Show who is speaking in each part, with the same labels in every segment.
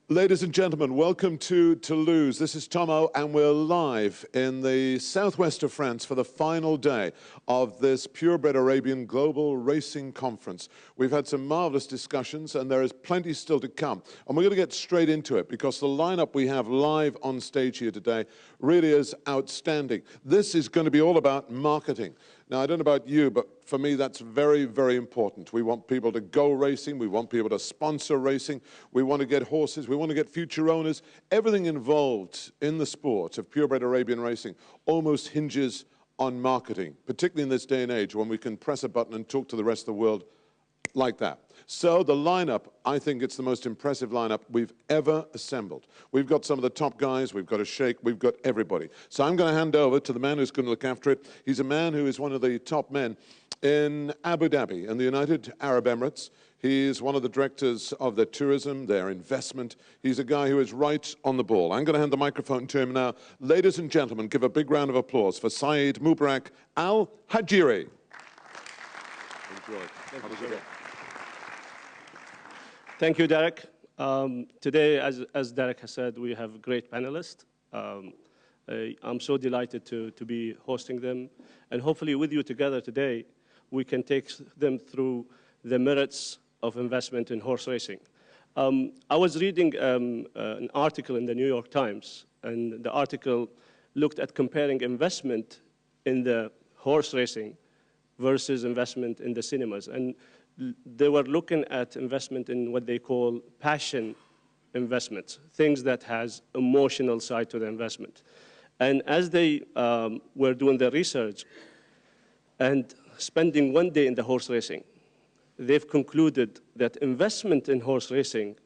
Speaker 1: Ladies and gentlemen, welcome to Toulouse. This is Tomo, and we're live in the southwest of France for the final day of this Purebred Arabian Global Racing Conference. We've had some marvelous discussions, and there is plenty still to come. And we're going to get straight into it, because the lineup we have live on stage here today really is outstanding. This is going to be all about marketing. Now, I don't know about you, but for me, that's very, very important. We want people to go racing. We want people to sponsor racing. We want to get horses. We want to get future owners. Everything involved in the sport of purebred Arabian racing almost hinges on marketing, particularly in this day and age when we can press a button and talk to the rest of the world like that. So the lineup, I think it's the most impressive lineup we've ever assembled. We've got some of the top guys, we've got a sheikh, we've got everybody. So I'm going to hand over to the man who's going to look after it. He's a man who is one of the top men in Abu Dhabi, in the United Arab Emirates. He's one of the directors of their tourism, their investment. He's a guy who is right on the ball. I'm going to hand the microphone to him now. Ladies and gentlemen, give a big round of applause for Saeed Mubarak Al Hajiri. Enjoy.
Speaker 2: Thank you, Derek. Today, as Derek has said, we have great panelists. I'm so delighted to be hosting them. And hopefully with you together today, we can take them through the merits of investment in horse racing. I was reading an article in the New York Times, and the article looked at comparing investment in the horse racing versus investment in the cinemas. And they were looking at investment in what they call passion investments, things that has emotional side to the investment. And as they were doing their research and spending one day in the horse racing, they've concluded that investment in horse racing,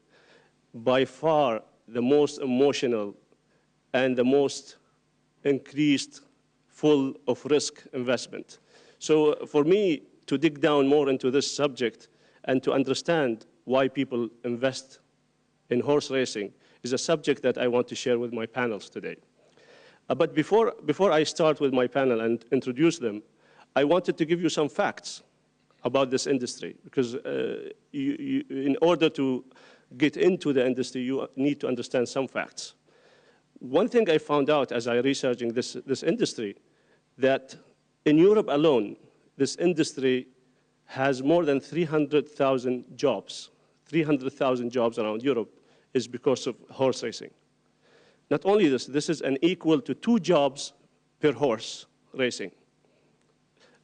Speaker 2: by far the most emotional and the most increased full of risk investment. So for me, to dig down more into this subject and to understand why people invest in horse racing is a subject that I want to share with my panels today. But before I start with my panel and introduce them, I wanted to give you some facts about this industry, because in order to get into the industry, you need to understand some facts. One thing I found out as I researching this industry, that in Europe alone, this industry has more than 300,000 jobs. 300,000 jobs around Europe is because of horse racing. Not only this, this is an equal to 2 jobs per horse racing.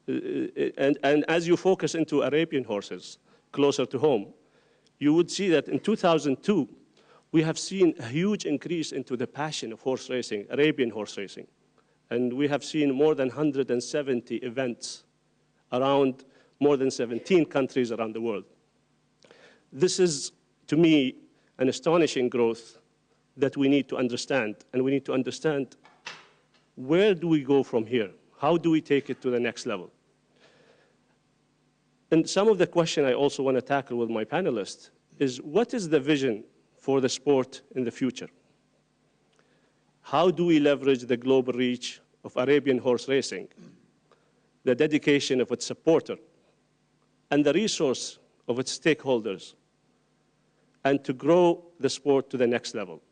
Speaker 2: And as you focus into Arabian horses, closer to home, you would see that in 2002, we have seen a huge increase into the passion of horse racing, Arabian horse racing. And we have seen more than 170 events around more than 17 countries around the world. This is, to me, an astonishing growth that we need to understand, and we need to understand where do we go from here? How do we take it to the next level? And some of the question I also want to tackle with my panelists is, what is the vision for the sport in the future? How do we leverage the global reach of Arabian horse racing, the dedication of its supporter, and the resource of its stakeholders, and to grow the sport to the next level?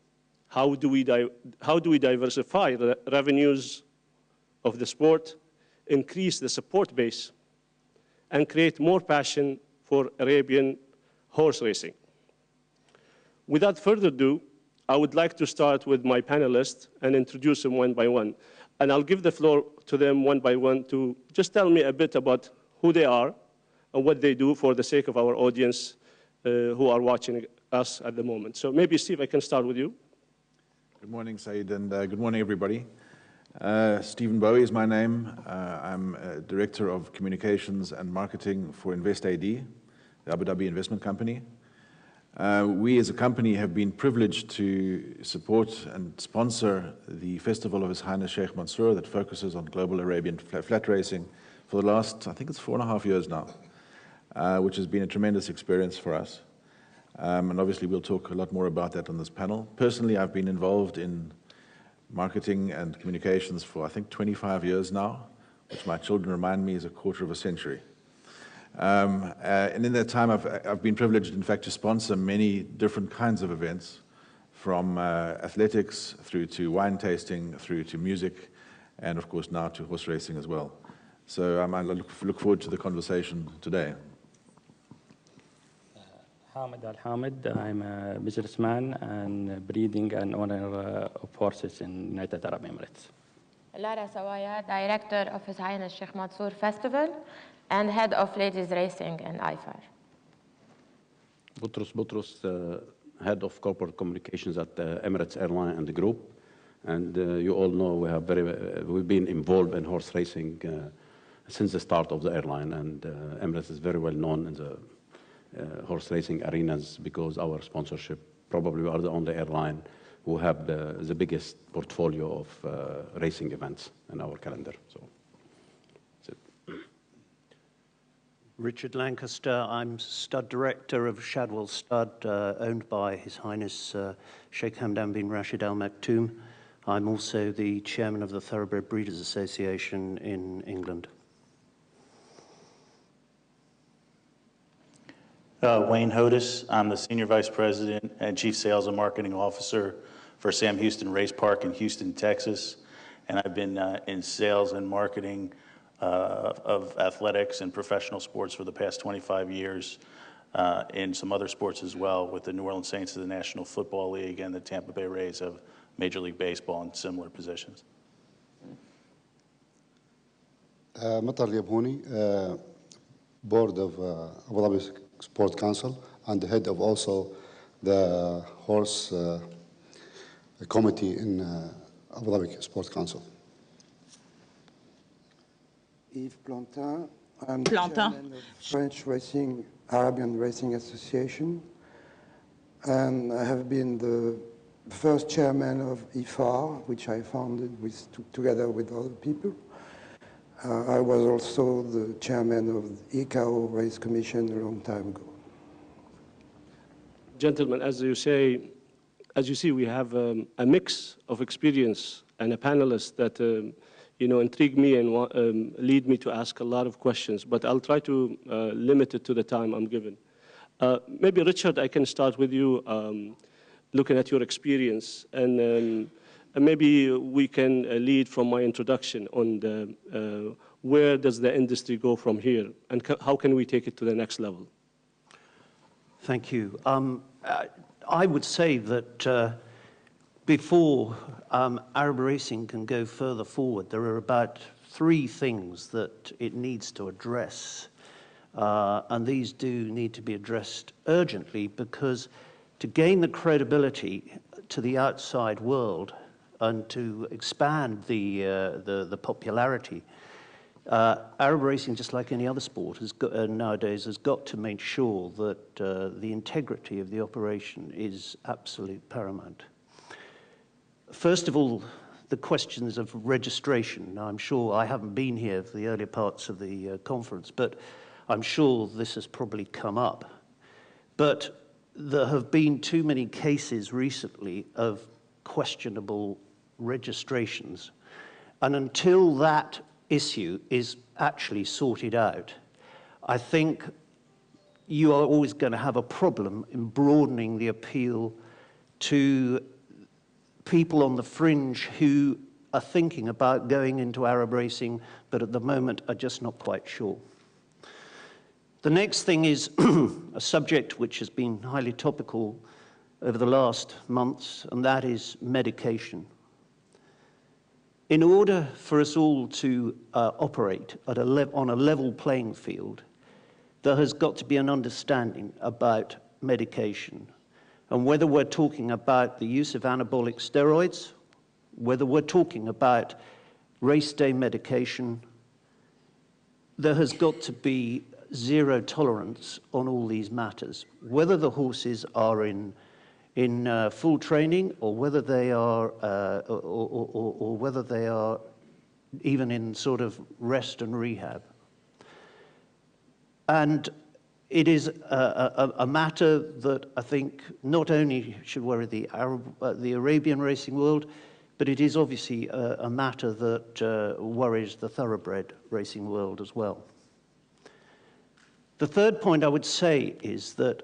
Speaker 2: How do we diversify the revenues of the sport, increase the support base, and create more passion for Arabian horse racing? Without further ado, I would like to start with my panelists and introduce them one by one. And I'll give the floor to them one by one to just tell me a bit about who they are and what they do for the sake of our audience who are watching us at the moment. So maybe, Steve, I can start with you.
Speaker 3: Good morning, Saeed, and good morning, everybody. Stephen Bowie is my name. I'm Director of Communications and Marketing for InvestAD, the Abu Dhabi investment company. We as a company have been privileged to support and sponsor the festival of His Highness Sheikh Mansour that focuses on global Arabian flat racing for the last, I think it's 4.5 years now, which has been a tremendous experience for us. And obviously we'll talk a lot more about that on this panel. Personally, I've been involved in marketing and communications for, I think, 25 years now, which my children remind me is a quarter of a century. And in that time, I've been privileged, in fact, to sponsor many different kinds of events, from athletics through to wine tasting, through to music, and of course now to horse racing as well. So I look forward to the conversation today.
Speaker 4: Hamid Al-Hamid, I'm a businessman and breeding and owner of horses in United Arab Emirates.
Speaker 5: Lara Sawaya, Director of His Highness Sheikh Mansour Festival and Head of Ladies Racing in IFAR.
Speaker 6: Boutros Boutros, Head of Corporate Communications at Emirates Airline and the Group. And you all know we've been involved in horse racing since the start of the airline, and Emirates is very well known in the horse racing arenas because our sponsorship, probably we are the only airline who have the biggest portfolio of racing events in our calendar. So that's it.
Speaker 7: Richard Lancaster, I'm Stud Director of Shadwell Stud, owned by His Highness Sheikh Hamdan bin Rashid Al Maktoum. I'm also the Chairman of the Thoroughbred Breeders Association in England.
Speaker 8: Wayne Hodis, I'm the Senior Vice President and Chief Sales and Marketing Officer for Sam Houston Race Park in Houston, Texas. And I've been in sales and marketing of athletics and professional sports for the past 25 years, in some other sports as well, with the New Orleans Saints of the National Football League and the Tampa Bay Rays of Major League Baseball in similar positions.
Speaker 9: Matar Liabhouni, Board of Abu Dhabi Sport Council and the head of also the horse committee in Abu Dhabi Sport Council.
Speaker 10: Yves Plantin, I'm the chairman of French Arabian Racing Association, and I have been the first chairman of IFAR, which I founded together with other people. I was also the chairman of the ICAO Race Commission a long time ago.
Speaker 2: Gentlemen, as you see, we have a mix of experience and a panelist that intrigue me and lead me to ask a lot of questions, but I'll try to limit it to the time I'm given. Maybe Richard, I can start with you, looking at your experience, and maybe we can lead from my introduction on where does the industry go from here, and how can we take it to the next level?
Speaker 7: Thank you. I would say that before Arab racing can go further forward, there are about 3 things that it needs to address. And these do need to be addressed urgently, because to gain the credibility to the outside world and to expand the popularity, Arab racing, just like any other sport, nowadays has got to make sure that the integrity of the operation is absolute paramount. First of all, the questions of registration. Now, I'm sure I haven't been here for the earlier parts of the conference, but I'm sure this has probably come up. But there have been too many cases recently of questionable registrations. And until that issue is actually sorted out, I think you are always going to have a problem in broadening the appeal to people on the fringe who are thinking about going into Arab racing, but at the moment are just not quite sure. The next thing is a subject which has been highly topical over the last months, and that is medication. In order for us all to operate at on a level playing field, there has got to be an understanding about medication. And whether we're talking about the use of anabolic steroids, whether we're talking about race day medication, there has got to be zero tolerance on all these matters, whether the horses are in full training or whether they are or whether they are even in sort of rest and rehab. And it is a matter that I think not only should worry the Arabian racing world, but it is obviously a matter that worries the thoroughbred racing world as well. The third point I would say is that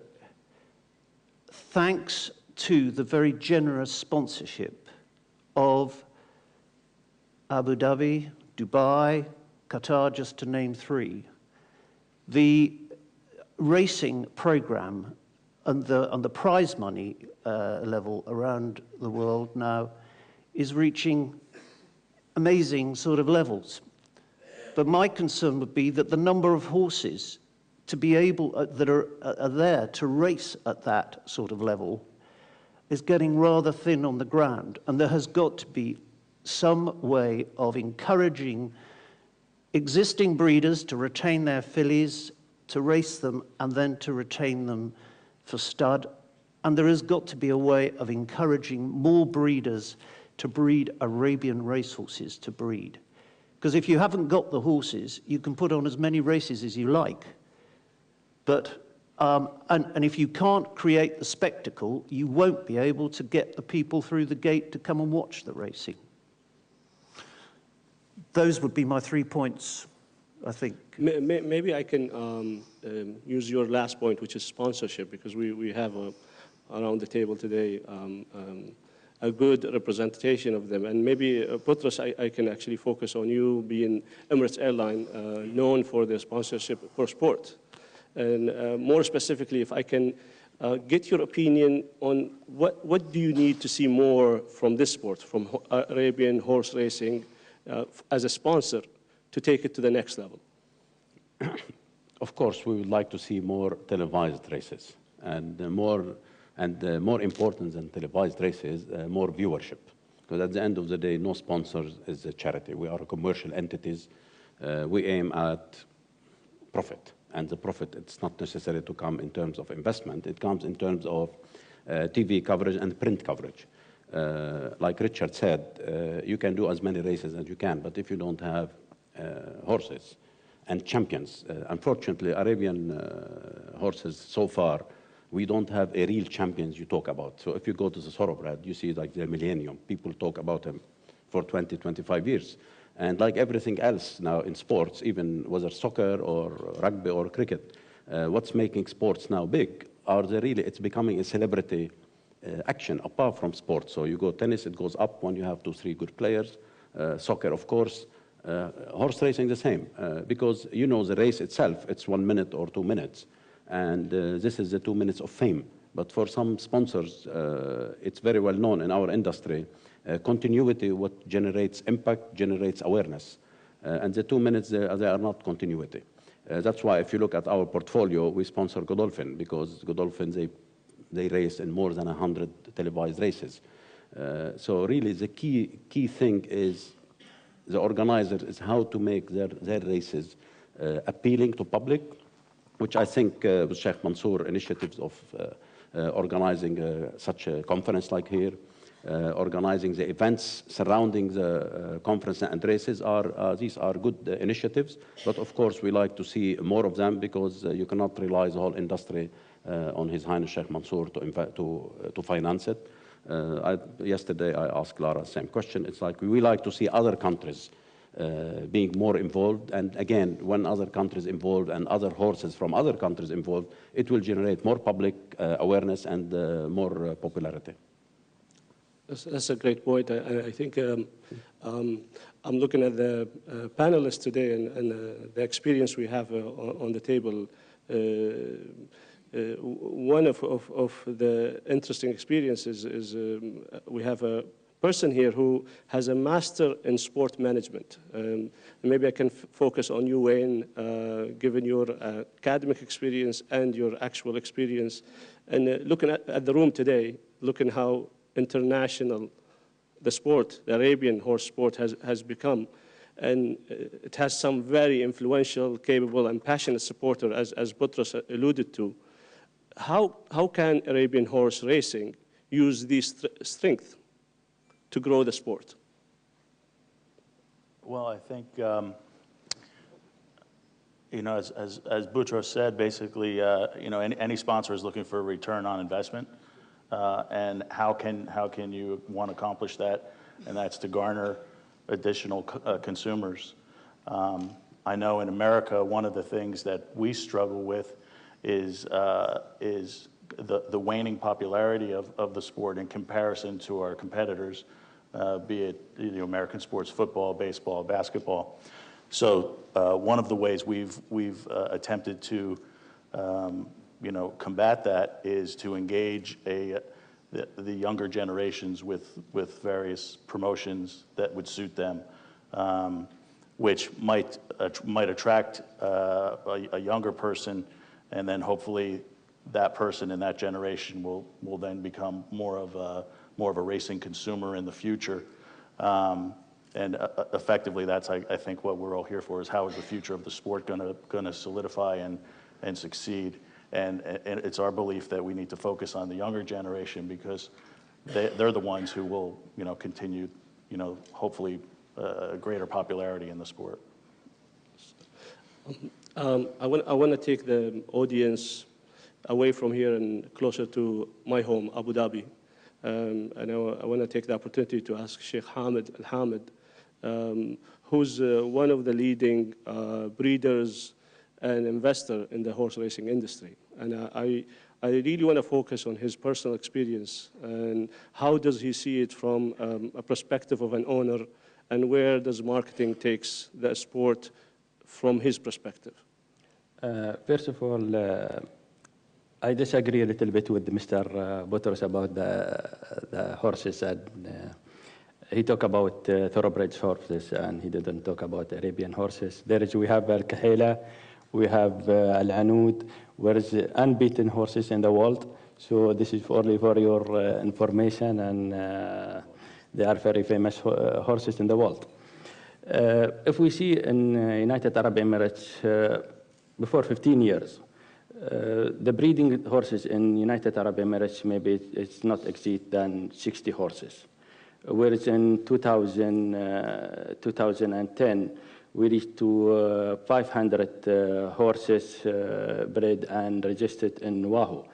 Speaker 7: thanks to the very generous sponsorship of Abu Dhabi, Dubai, Qatar, just to name three. The racing program and the prize money level around the world now is reaching amazing sort of levels. But my concern would be that the number of horses to be able, that are there to race at that sort of level is getting rather thin on the ground. And there has got to be some way of encouraging existing breeders to retain their fillies, to race them, and then to retain them for stud. And there has got to be a way of encouraging more breeders to breed Arabian racehorses to breed. Because if you haven't got the horses, you can put on as many races as you like. But, and if you can't create the spectacle, you won't be able to get the people through the gate to come and watch the racing. Those would be my 3 points, I think.
Speaker 2: Maybe I can use your last point, which is sponsorship, because we have around the table today a good representation of them. And maybe, Boutros, I can actually focus on you being Emirates Airline, known for their sponsorship for sport. And more specifically, if I can get your opinion on what do you need to see more from this sport, from Arabian horse racing, as a sponsor, to take it to the next level?
Speaker 6: Of course, we would like to see more televised races, and more important than televised races, more viewership. Because at the end of the day, no sponsors is a charity. We are commercial entities. We aim at profit, and the profit, it's not necessary to come in terms of investment. It comes in terms of TV coverage and print coverage. Like Richard said, you can do as many races as you can, but if you don't have horses and champions, unfortunately, Arabian horses so far, we don't have a real champions you talk about. So if you go to the thoroughbred, you see like the Millennium, people talk about him for 20, 25 years. And like everything else now in sports, even whether soccer or rugby or cricket, what's making sports now big are it's becoming a celebrity action apart from sports. So you go tennis, it goes up when you have 2, 3 good players. Soccer, of course. Horse racing the same, because you know the race itself, it's 1 minute or 2 minutes. And this is the 2 minutes of fame. But for some sponsors, it's very well known in our industry, continuity, what generates impact, generates awareness. And the 2 minutes, they are not continuity. That's why if you look at our portfolio, we sponsor Godolphin, because Godolphin, they race in more than 100 televised races. So really the key thing is the organizer is how to make their races appealing to public, which I think with Sheikh Mansour initiatives of organizing such a conference like here, organizing the events surrounding the conference and races these are good initiatives. But of course, we like to see more of them, because you cannot rely the whole industry on His Highness Sheikh Mansour to finance it. Yesterday, I asked Lara the same question. It's like we like to see other countries being more involved. And again, when other countries involved and other horses from other countries involved, it will generate more public awareness and more popularity.
Speaker 2: That's a great point. I think I'm looking at the panelists today and the experience we have on the table. One of the interesting experiences is we have a person here who has a master in sport management. Maybe I can focus on you, Wayne, given your academic experience and your actual experience. And looking at the room today, looking how international the sport, the Arabian horse sport has become. And it has some very influential, capable, and passionate supporters, as Boutros alluded to. How can Arabian horse racing use these strengths to grow the sport?
Speaker 8: Well, I think, you know, as Boutros said, basically, you know, any sponsor is looking for a return on investment. And how can you want to accomplish that? And that's to garner additional consumers. I know in America, one of the things that we struggle with is the waning popularity of the sport in comparison to our competitors, be it American sports, football, baseball, basketball. So one of the ways we've attempted to combat that is to engage the younger generations with various promotions that would suit them, which might attract a younger person, and then hopefully that person in that generation will then become more of a racing consumer in the future. And effectively, that's I think what we're all here for, is how is the future of the sport going to solidify and succeed. And it's our belief that we need to focus on the younger generation, because they're the ones who will continue hopefully a greater popularity in the sport.
Speaker 2: I want to take the audience away from here and closer to my home, Abu Dhabi. And I want to take the opportunity to ask Sheikh Hamad Al Hamad, who's one of the leading breeders and investor in the horse racing industry. And I really want to focus on his personal experience and how does he see it from a perspective of an owner, and where does marketing takes the sport from his perspective.
Speaker 4: First of all, I disagree a little bit with Mr. Boutros about the horses. And, he talked about thoroughbred horses, and he didn't talk about Arabian horses. We have Al Kahila, we have Al Anud, where is unbeaten horses in the world. So this is only for your information, and they are very famous horses in the world. If we see in United Arab Emirates, before 15 years, the breeding horses in United Arab Emirates, maybe it's not exceed than 60 horses. Whereas in 2010, we reached to 500 horses bred and registered in Wahoo.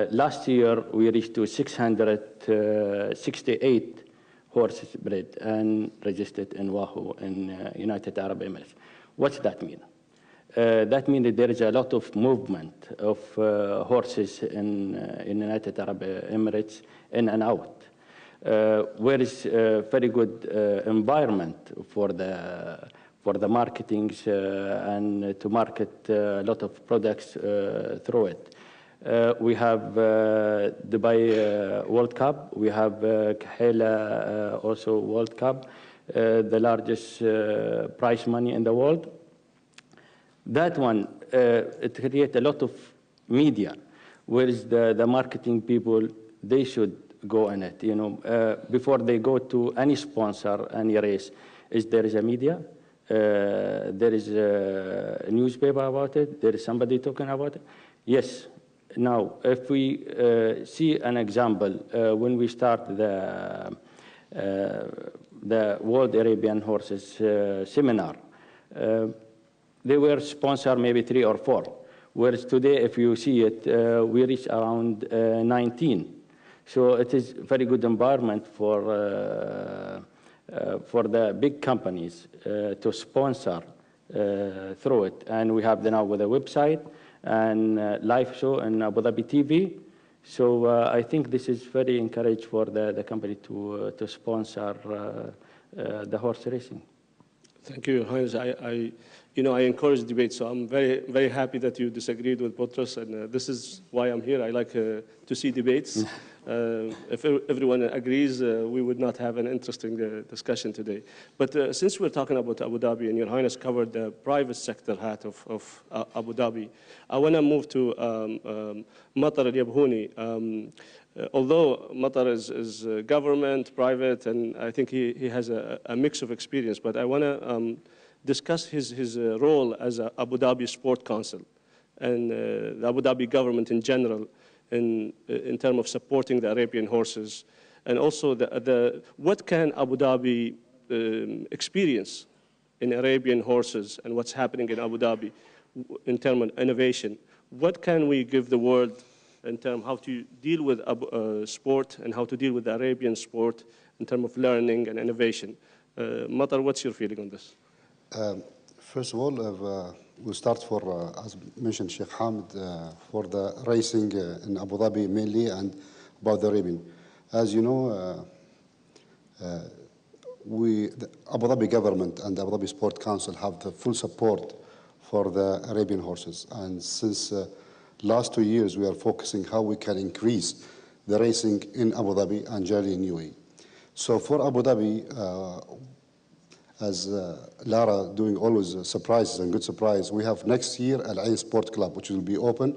Speaker 4: Last year, we reached to 668 horses bred and registered in Wahoo in United Arab Emirates. What's that mean? That means that there is a lot of movement of horses in United Arab Emirates in and out. Where is very good environment for the marketing and to market a lot of products through it. We have Dubai World Cup. We have Kahila also World Cup, the largest prize money in the world. That one, it creates a lot of media, whereas the marketing people, they should go in it. Before they go to any sponsor, any race, there is a media, there is a newspaper about it, there is somebody talking about it. Yes. Now, if we see an example, when we start the World Arabian Horses seminar, they were sponsored maybe 3 or 4, whereas today, if you see it, we reach around 19. So it is very good environment for the big companies to sponsor through it. And we have now with a website and live show in Abu Dhabi TV. So I think this is very encouraged for the company to sponsor the horse racing.
Speaker 2: Thank you, Heinz. I encourage debate, so I'm very, very happy that you disagreed with Boutros, and this is why I'm here. I like to see debates. If everyone agrees, we would not have an interesting discussion today. But since we're talking about Abu Dhabi, and Your Highness covered the private sector hat of Abu Dhabi, I want to move to Matar Al-Yabhouni. Although Matar is government, private, and I think he has a mix of experience, but I want to discuss his role as a Abu Dhabi Sport Council and the Abu Dhabi government in general in terms of supporting the Arabian horses, and also what can Abu Dhabi experience in Arabian horses and what's happening in Abu Dhabi in terms of innovation. What can we give the world in terms of how to deal with sport and how to deal with the Arabian sport in terms of learning and innovation? Matar, what's your feeling on this?
Speaker 9: First of all, we'll start for, as mentioned Sheikh Hamid, for the racing in Abu Dhabi mainly and about the Arabian. As you know, the Abu Dhabi government and the Abu Dhabi Sport Council have the full support for the Arabian horses. And since last 2 years, we are focusing how we can increase the racing in Abu Dhabi and generally in UAE. So for Abu Dhabi, as Lara doing always surprises and good surprise, we have next year Al Ain Sport Club, which will be open,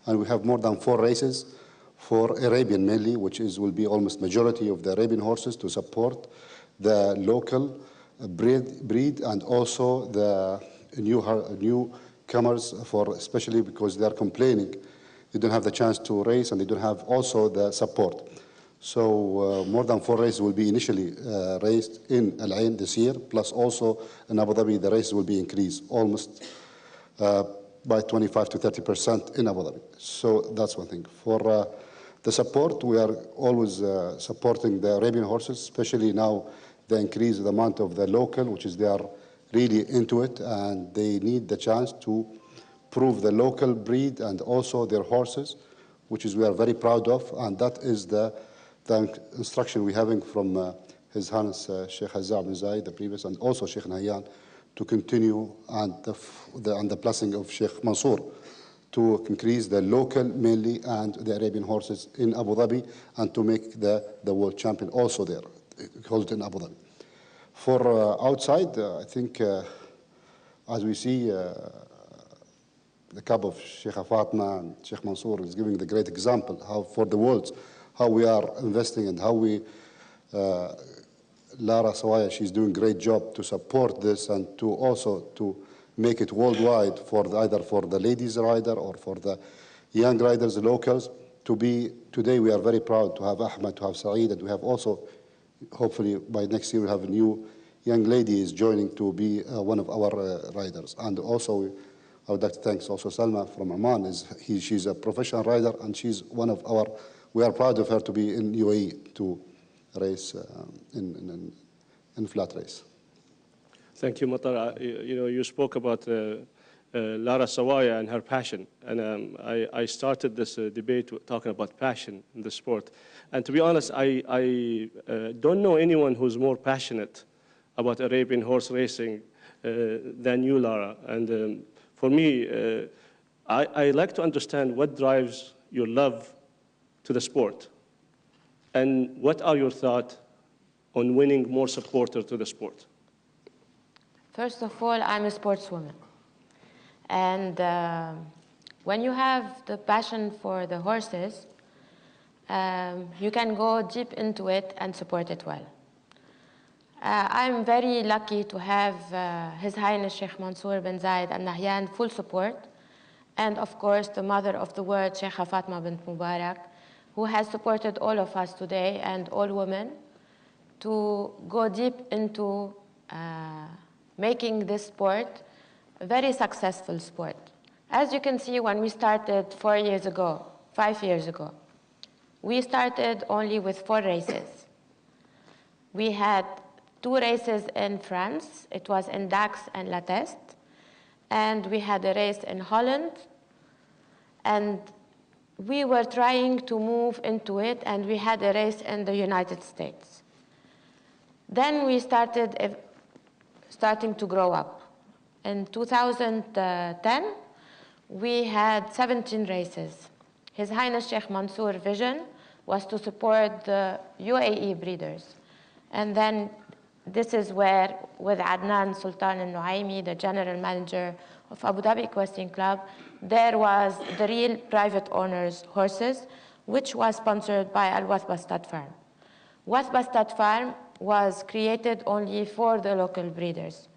Speaker 9: and we have more than 4 races for Arabian mainly, which will be almost majority of the Arabian horses to support the local breed and also the newcomers, for especially because they are complaining they don't have the chance to race and they don't have also the support. So more than 4 races will be initially raced in Al Ain this year, plus also in Abu Dhabi the races will be increased almost by 25 to 30% in Abu Dhabi. So that's one thing. For the support, we are always supporting the Arabian horses, especially now they increase the amount of the local, which is they are really into it and they need the chance to prove the local breed and also their horses, which is we are very proud of, and that is the instruction we're having from His Highness Sheikh Hazza bin Zayed, the previous, and also Sheikh Nahyan, to continue and the blessing of Sheikh Mansour to increase the local mainly and the Arabian horses in Abu Dhabi and to make the world champion also there, hold in Abu Dhabi. For outside, I think as we see the cup of Sheikh Fatima and Sheikh Mansour is giving the great example how for the world, how we are investing and how we, Lara Sawaya, she's doing a great job to support this and to also to make it worldwide for either for the ladies rider or for the young riders, the locals, to be, today we are very proud to have Ahmed, to have Saeed, and we have also, hopefully by next year we'll have a new young lady is joining to be one of our riders. And also, I would like to thank also Salma from Amman. She's a professional rider and she's one of our, we are proud of her to be in UAE to race in flat race.
Speaker 2: Thank you, Matar. You spoke about Lara Sawaya and her passion. And I started this debate talking about passion in the sport. And to be honest, I don't know anyone who's more passionate about Arabian horse racing than you, Lara. And for me, I like to understand what drives your love to the sport. And what are your thoughts on winning more supporters to the sport?
Speaker 5: First of all, I'm a sportswoman. And when you have the passion for the horses, you can go deep into it and support it well. I'm very lucky to have His Highness Sheikh Mansour bin Zayed Al Nahyan full support, and of course the mother of the world, Sheikha Fatma bint Mubarak, who has supported all of us today and all women to go deep into making this sport a very successful sport. As you can see, when we started 4 years ago, 5 years ago, we started only with 4 races. We had 2 races in France. It was in Dax and La Teste. And we had a race in Holland. And we were trying to move into it, and we had a race in the United States. Then we starting to grow up. In 2010, we had 17 races. His Highness Sheikh Mansour's vision was to support the UAE breeders. And then this is where, with Adnan Sultan al-Nuaimi, the general manager of Abu Dhabi Equestrian Club, there was the real private owners' horses, which was sponsored by Al-Wathba Stud Farm. Wathba Stud Farm was created only for the local breeders.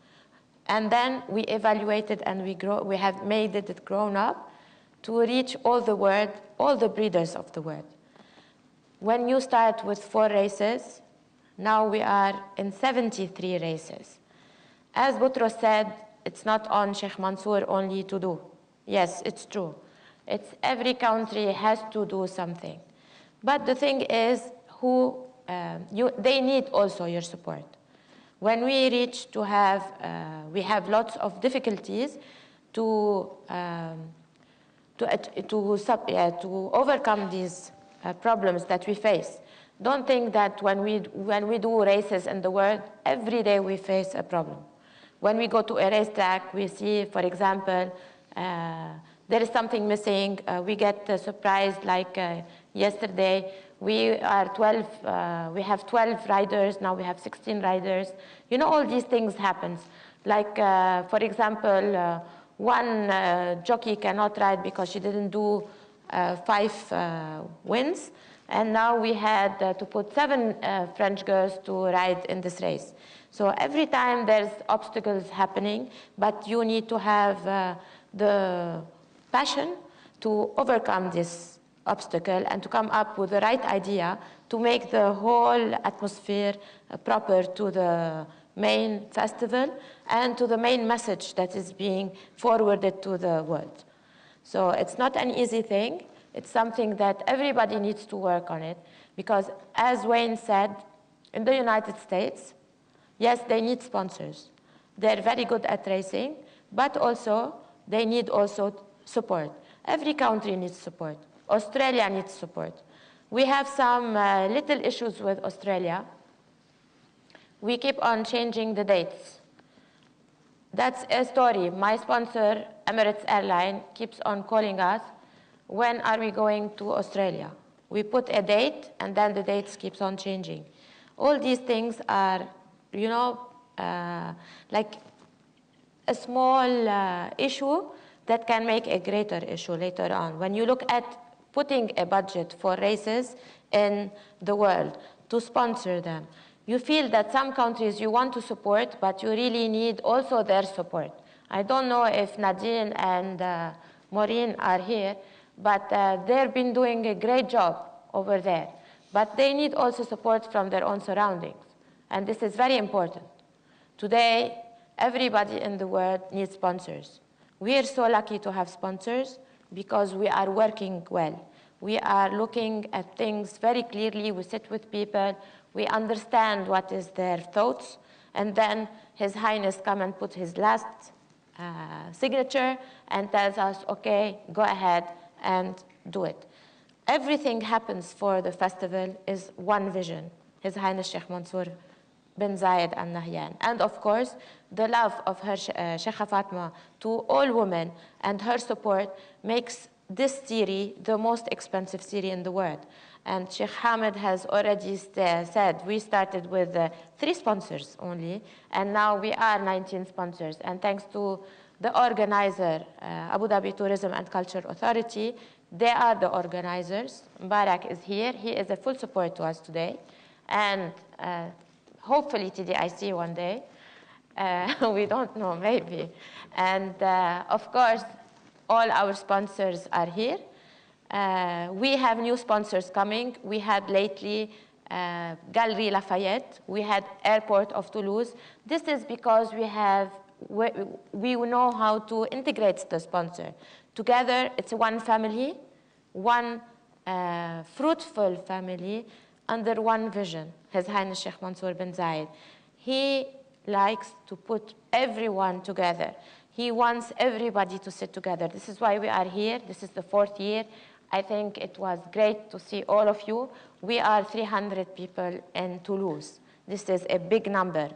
Speaker 5: And then we evaluated and we have made it grown up to reach all the world, all the breeders of the world. When you start with 4 races, now we are in 73 races. As Boutros said, it's not on Sheikh Mansour only to do. Yes, it's true. It's every country has to do something. But the thing is, they need also your support. When we reach to have, we have lots of difficulties, to overcome these problems that we face. Don't think that when we do races in the world, every day we face a problem. When we go to a racetrack, we see, for example, there is something missing. We get surprised, like yesterday. We have 12 riders, now we have 16 riders. You know, all these things happen. Like, for example, one jockey cannot ride because she didn't do 5 wins. And now we had to put 7 French girls to ride in this race. So every time there's obstacles happening, but you need to have the passion to overcome this obstacle and to come up with the right idea to make the whole atmosphere proper to the main festival and to the main message that is being forwarded to the world. So it's not an easy thing. It's something that everybody needs to work on it because, as Wayne said, in the United States, yes, they need sponsors. They're very good at racing, but also they need also support. Every country needs support. Australia needs support. We have some little issues with Australia. We keep on changing the dates. That's a story. My sponsor, Emirates Airline, keeps on calling us, when are we going to Australia? We put a date, and then the dates keeps on changing. All these things are, you know, like a small issue that can make a greater issue later on. When you look at putting a budget for races in the world to sponsor them, you feel that some countries you want to support, but you really need also their support. I don't know if Nadine and Maureen are here, but they've been doing a great job over there. But they need also support from their own surroundings. And this is very important. Today, everybody in the world needs sponsors. We are so lucky to have sponsors because we are working well. We are looking at things very clearly. We sit with people. We understand what is their thoughts. And then His Highness come and put his last signature and tells us, okay, go ahead and do it. Everything happens for the festival is one vision. His Highness Sheikh Mansour bin Zayed Al Nahyan. And of course, the love of her Sheikha Fatma to all women and her support makes this series the most expensive series in the world. And Sheikh Hamid has already said we started with 3 sponsors only, and now we are 19 sponsors. And thanks to the organizer, Abu Dhabi Tourism and Culture Authority, they are the organizers. Mubarak is here. He is a full support to us today. And hopefully TDIC one day. We don't know, maybe. And of course, all our sponsors are here. We have new sponsors coming. We had lately Galerie Lafayette. We had Airport of Toulouse. This is because we know how to integrate the sponsor. Together, it's one family, one fruitful family under one vision, His Highness Sheikh Mansour bin Zayed. He likes to put everyone together. He wants everybody to sit together. This is why we are here. This is the 4th year. I think it was great to see all of you. We are 300 people in Toulouse. This is a big number.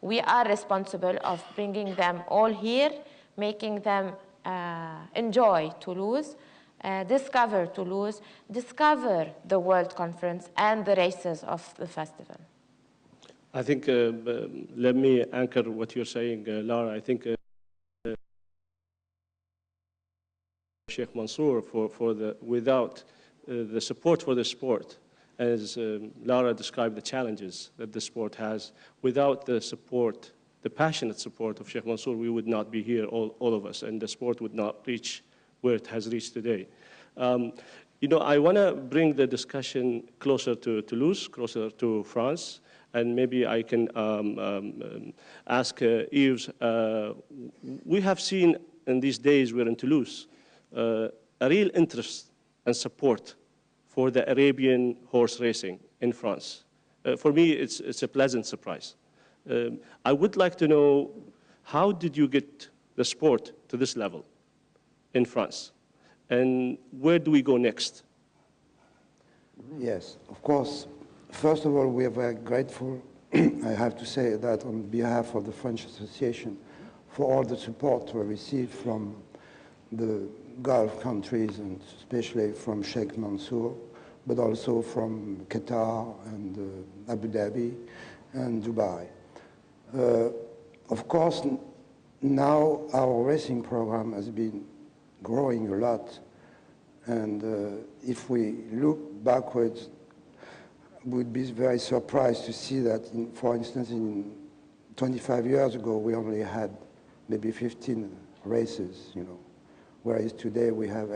Speaker 5: We are responsible of bringing them all here, making them enjoy Toulouse, discover Toulouse, discover the World Conference and the races of the festival.
Speaker 2: I think, let me anchor what you're saying, Lara. I think Sheikh Mansour, without the support for the sport, as Lara described the challenges that the sport has, without the support, the passionate support of Sheikh Mansour, we would not be here, all of us, and the sport would not reach where it has reached today. You know, I want to bring the discussion closer to Toulouse, closer to France, and maybe I can ask Yves. We have seen in these days we're in Toulouse, a real interest and support for the Arabian horse racing in France. For me, it's a pleasant surprise. I would like to know, how did you get the sport to this level in France? And where do we go next?
Speaker 10: Yes, of course. First of all, we are very grateful, I have to say that on behalf of the French Association, for all the support we received from the Gulf countries, and especially from Sheikh Mansour, but also from Qatar and Abu Dhabi and Dubai. Of course, now our racing program has been growing a lot, and if we look backwards, we'd be very surprised to see that, for instance, 25 years ago, we only had maybe 15 races, you know, whereas today we have.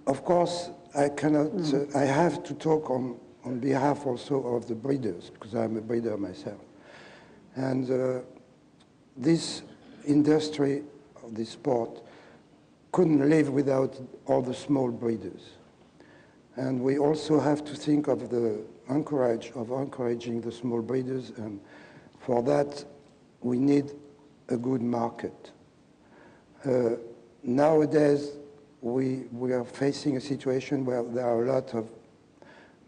Speaker 10: Of course, I cannot, I have to talk on behalf also of the breeders, because I'm a breeder myself. And this industry of this sport couldn't live without all the small breeders. And we also have to think of the encouraging the small breeders, and for that we need a good market. Nowadays we are facing a situation where there are a lot of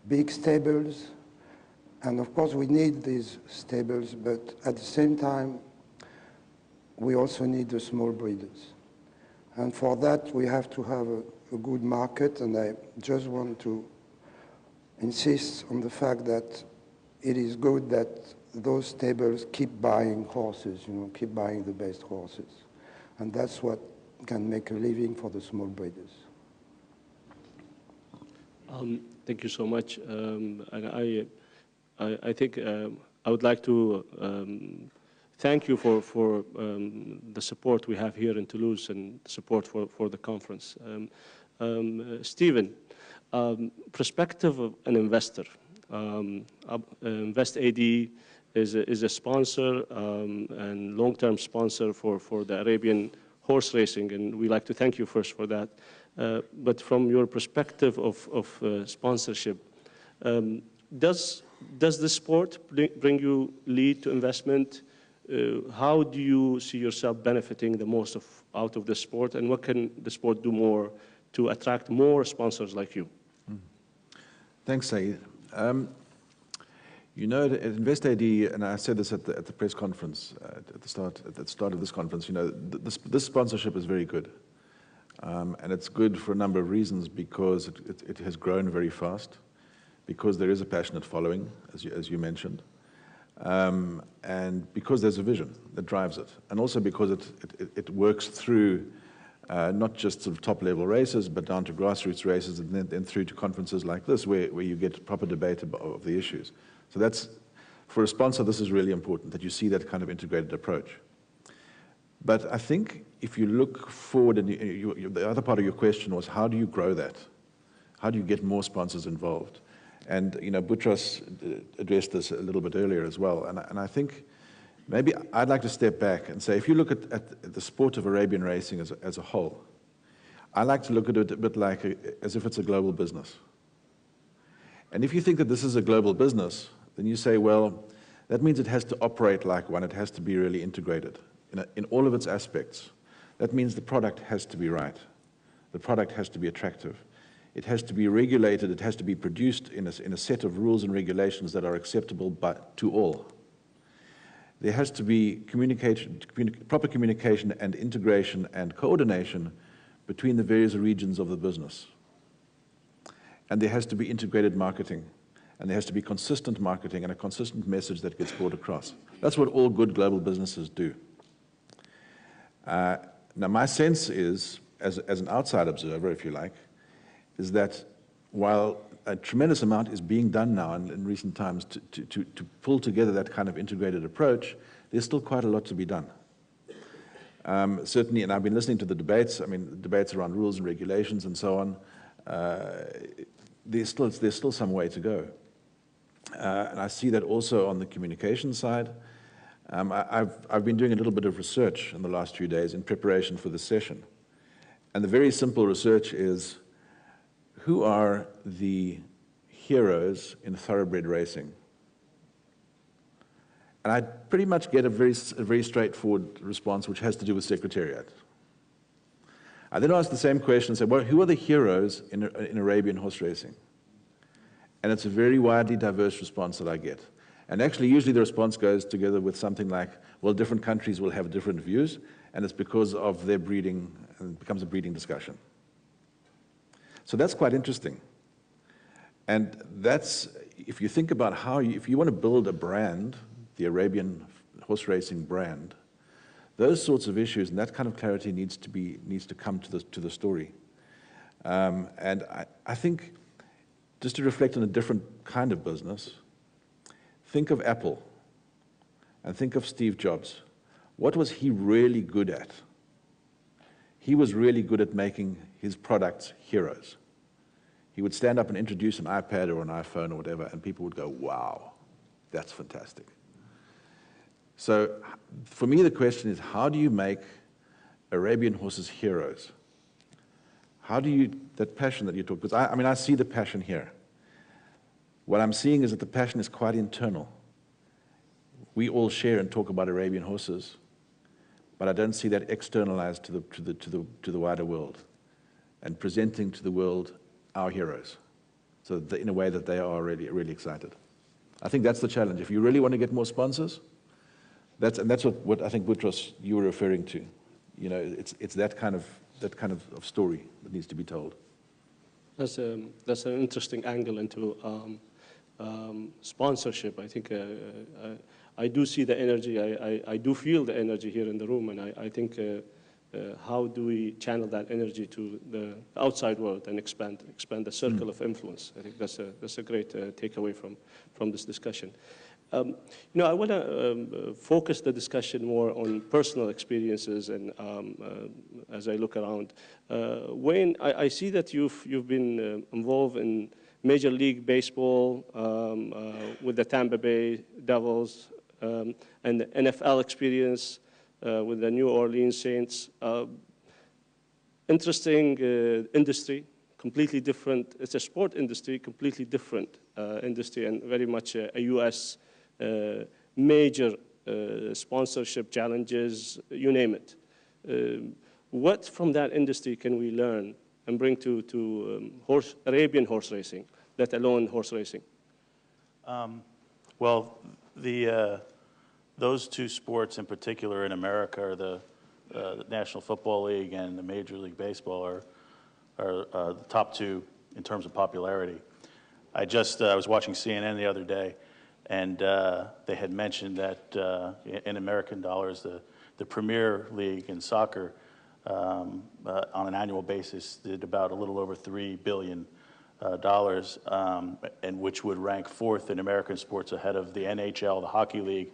Speaker 10: big stables, and of course we need these stables, but at the same time we also need the small breeders. And for that we have to have a good market, and I just want to insist on the fact that it is good that those stables keep buying horses, you know, keep buying the best horses. And that's what can make a living for the small breeders.
Speaker 2: Thank you so much. And I think I would like to thank you for the support we have here in Toulouse and support for the conference. Stephen, perspective of an investor. InvestAD is a sponsor and long-term sponsor for the Arabian horse racing, and we like to thank you first for that. But from your perspective of sponsorship, does the sport bring you lead to investment? How do you see yourself benefiting the most out of the sport, and what can the sport do more to attract more sponsors like you?
Speaker 3: Thanks, Saeed. You know, at InvestAD, and I said this at the press conference at the start of this conference, you know, this sponsorship is very good. And it's good for a number of reasons, because it has grown very fast, because there is a passionate following, as you mentioned, and because there's a vision that drives it, and also because it works through not just sort of top-level races, but down to grassroots races, and then through to conferences like this, where you get proper debate of the issues. So that's, for a sponsor, this is really important, that you see that kind of integrated approach. But I think if you look forward, and the other part of your question was, how do you grow that? How do you get more sponsors involved? And, you know, Boutros addressed this a little bit earlier as well. And I think maybe I'd like to step back and say, if you look at the sport of Arabian racing as a whole, I like to look at it a bit like as if it's a global business. And if you think that this is a global business, then you say, well, that means it has to operate like one. It has to be really integrated in all of its aspects. That means the product has to be right. The product has to be attractive. It has to be regulated. It has to be produced in a set of rules and regulations that are acceptable to all. There has to be proper communication and integration and coordination between the various regions of the business. And there has to be integrated marketing. And there has to be consistent marketing and a consistent message that gets brought across. That's what all good global businesses do. Now, my sense is, as an outside observer, if you like, is that while a tremendous amount is being done now in recent times to pull together that kind of integrated approach, there's still quite a lot to be done. Certainly, and I've been listening to the debates, I mean, debates around rules and regulations and so on, there's still some way to go. And I see that also on the communication side. I've been doing a little bit of research in the last few days in preparation for this session. And the very simple research is, who are the heroes in thoroughbred racing? And I pretty much get a very straightforward response, which has to do with Secretariat. I then ask the same question and say, well, who are the heroes in Arabian horse racing? And it's a very widely diverse response that I get. And actually, usually the response goes together with something like, well, different countries will have different views, and it's because of their breeding, and it becomes a breeding discussion. So that's quite interesting. And that's, if you think about how, if you want to build a brand, the Arabian horse racing brand, those sorts of issues and that kind of clarity needs to come to the story. And I think, just to reflect on a different kind of business, think of Apple and think of Steve Jobs. What was he really good at? He was really good at making his products heroes. He would stand up and introduce an iPad or an iPhone or whatever, and people would go, wow, that's fantastic. So for me, the question is, how do you make Arabian horses heroes? How do you, that passion that you talk, because I mean, I see the passion here. What I'm seeing is that the passion is quite internal. We all share and talk about Arabian horses, but I don't see that externalized to the wider world and presenting to the world our heroes, so that in a way that they are really excited. I think that's the challenge. If you really want to get more sponsors, that's what I think, Boutros, you were referring to. You know, it's that kind of story that needs to be told.
Speaker 2: That's an interesting angle into sponsorship. I think I do see the energy. I do feel the energy here in the room, and I think how do we channel that energy to the outside world and expand the circle of influence? I think that's a great takeaway from this discussion. You know, I want to focus the discussion more on personal experiences, and as I look around, Wayne, I see that you've been involved in Major League Baseball with the Tampa Bay Devils, and the NFL experience with the New Orleans Saints. Interesting industry, completely different. It's a sport industry, completely different industry, and very much a U.S. Major sponsorship challenges, you name it. What from that industry can we learn and bring to Arabian horse racing, let alone horse racing?
Speaker 8: Well, those two sports in particular in America are the National Football League and the Major League Baseball are the top two in terms of popularity. I was watching CNN the other day, and they had mentioned that in American dollars, the Premier League in soccer on an annual basis did about a little over $3 billion, and which would rank fourth in American sports ahead of the NHL, the Hockey League,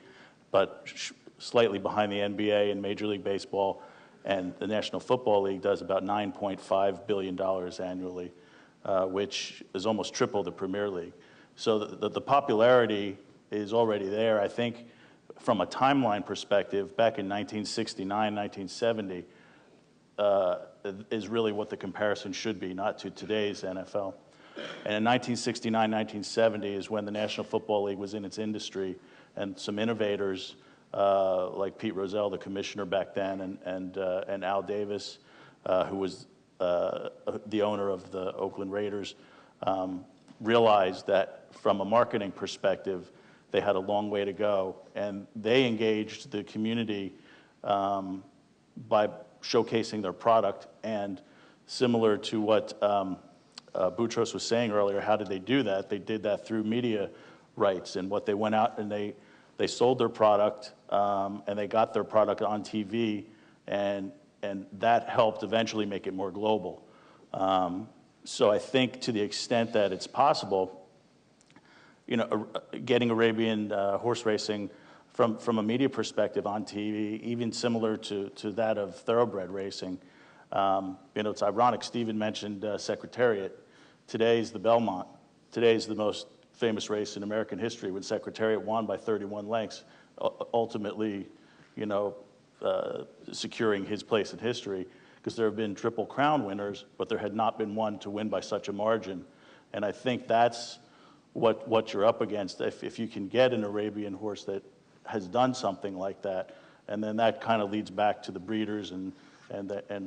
Speaker 8: but slightly behind the NBA and Major League Baseball. And the National Football League does about $9.5 billion annually, which is almost triple the Premier League. So the popularity is already there. I think from a timeline perspective, back in 1969, 1970, is really what the comparison should be, not to today's NFL. And in 1969, 1970 is when the National Football League was in its industry, and some innovators like Pete Rozelle, the commissioner back then, and Al Davis, who was the owner of the Oakland Raiders, realized that from a marketing perspective, they had a long way to go, and they engaged the community by showcasing their product. And similar to what Boutros was saying earlier, how did they do that? They did that through media rights, and what they went out and they sold their product, and they got their product on TV, and that helped eventually make it more global. So I think to the extent that it's possible, you know, getting Arabian horse racing from a media perspective on TV, even similar to that of thoroughbred racing. You know, it's ironic, Stephen mentioned Secretariat. Today's the Belmont. Today's the most famous race in American history, when Secretariat won by 31 lengths, ultimately, you know, securing his place in history, because there have been Triple Crown winners, but there had not been one to win by such a margin. And I think that's what you're up against. If you can get an Arabian horse that has done something like that. And then that kind of leads back to the breeders and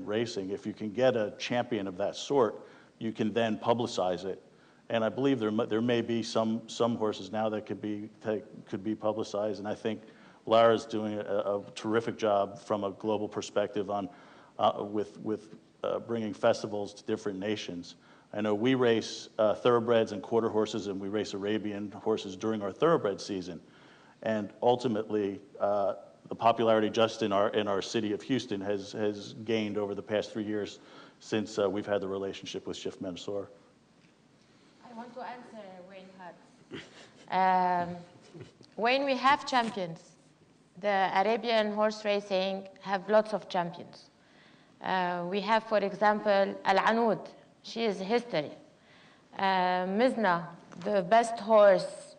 Speaker 8: racing. If you can get a champion of that sort, you can then publicize it. And I believe there may be some horses now that could be publicized. And I think Lara's doing a terrific job from a global perspective on with bringing festivals to different nations. I know we race thoroughbreds and quarter horses, and we race Arabian horses during our thoroughbred season. And ultimately, the popularity just in our city of Houston has gained over the past 3 years since we've had the relationship with Sheikh Mansour.
Speaker 5: I want to answer Wayne Hutz. Wayne, we have champions. The Arabian horse racing have lots of champions. We have, for example, Al-Anud. She is history. Mizna, the best horse.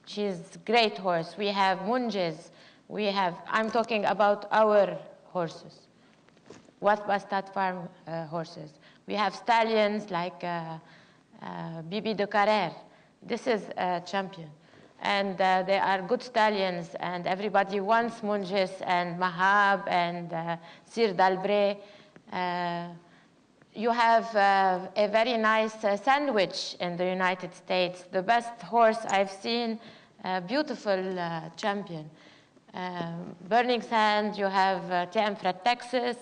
Speaker 5: She's a great horse. We have Munjiz. We have, I'm talking about our horses. What Bastard Farm horses. We have stallions like Bibi de Carrère. This is a champion. And they are good stallions, and everybody wants Munjiz and Mahab and Sir Dalbret. You have a very nice sandwich in the United States. The best horse I've seen, beautiful champion. Burning Sand, you have TM Fred Texas.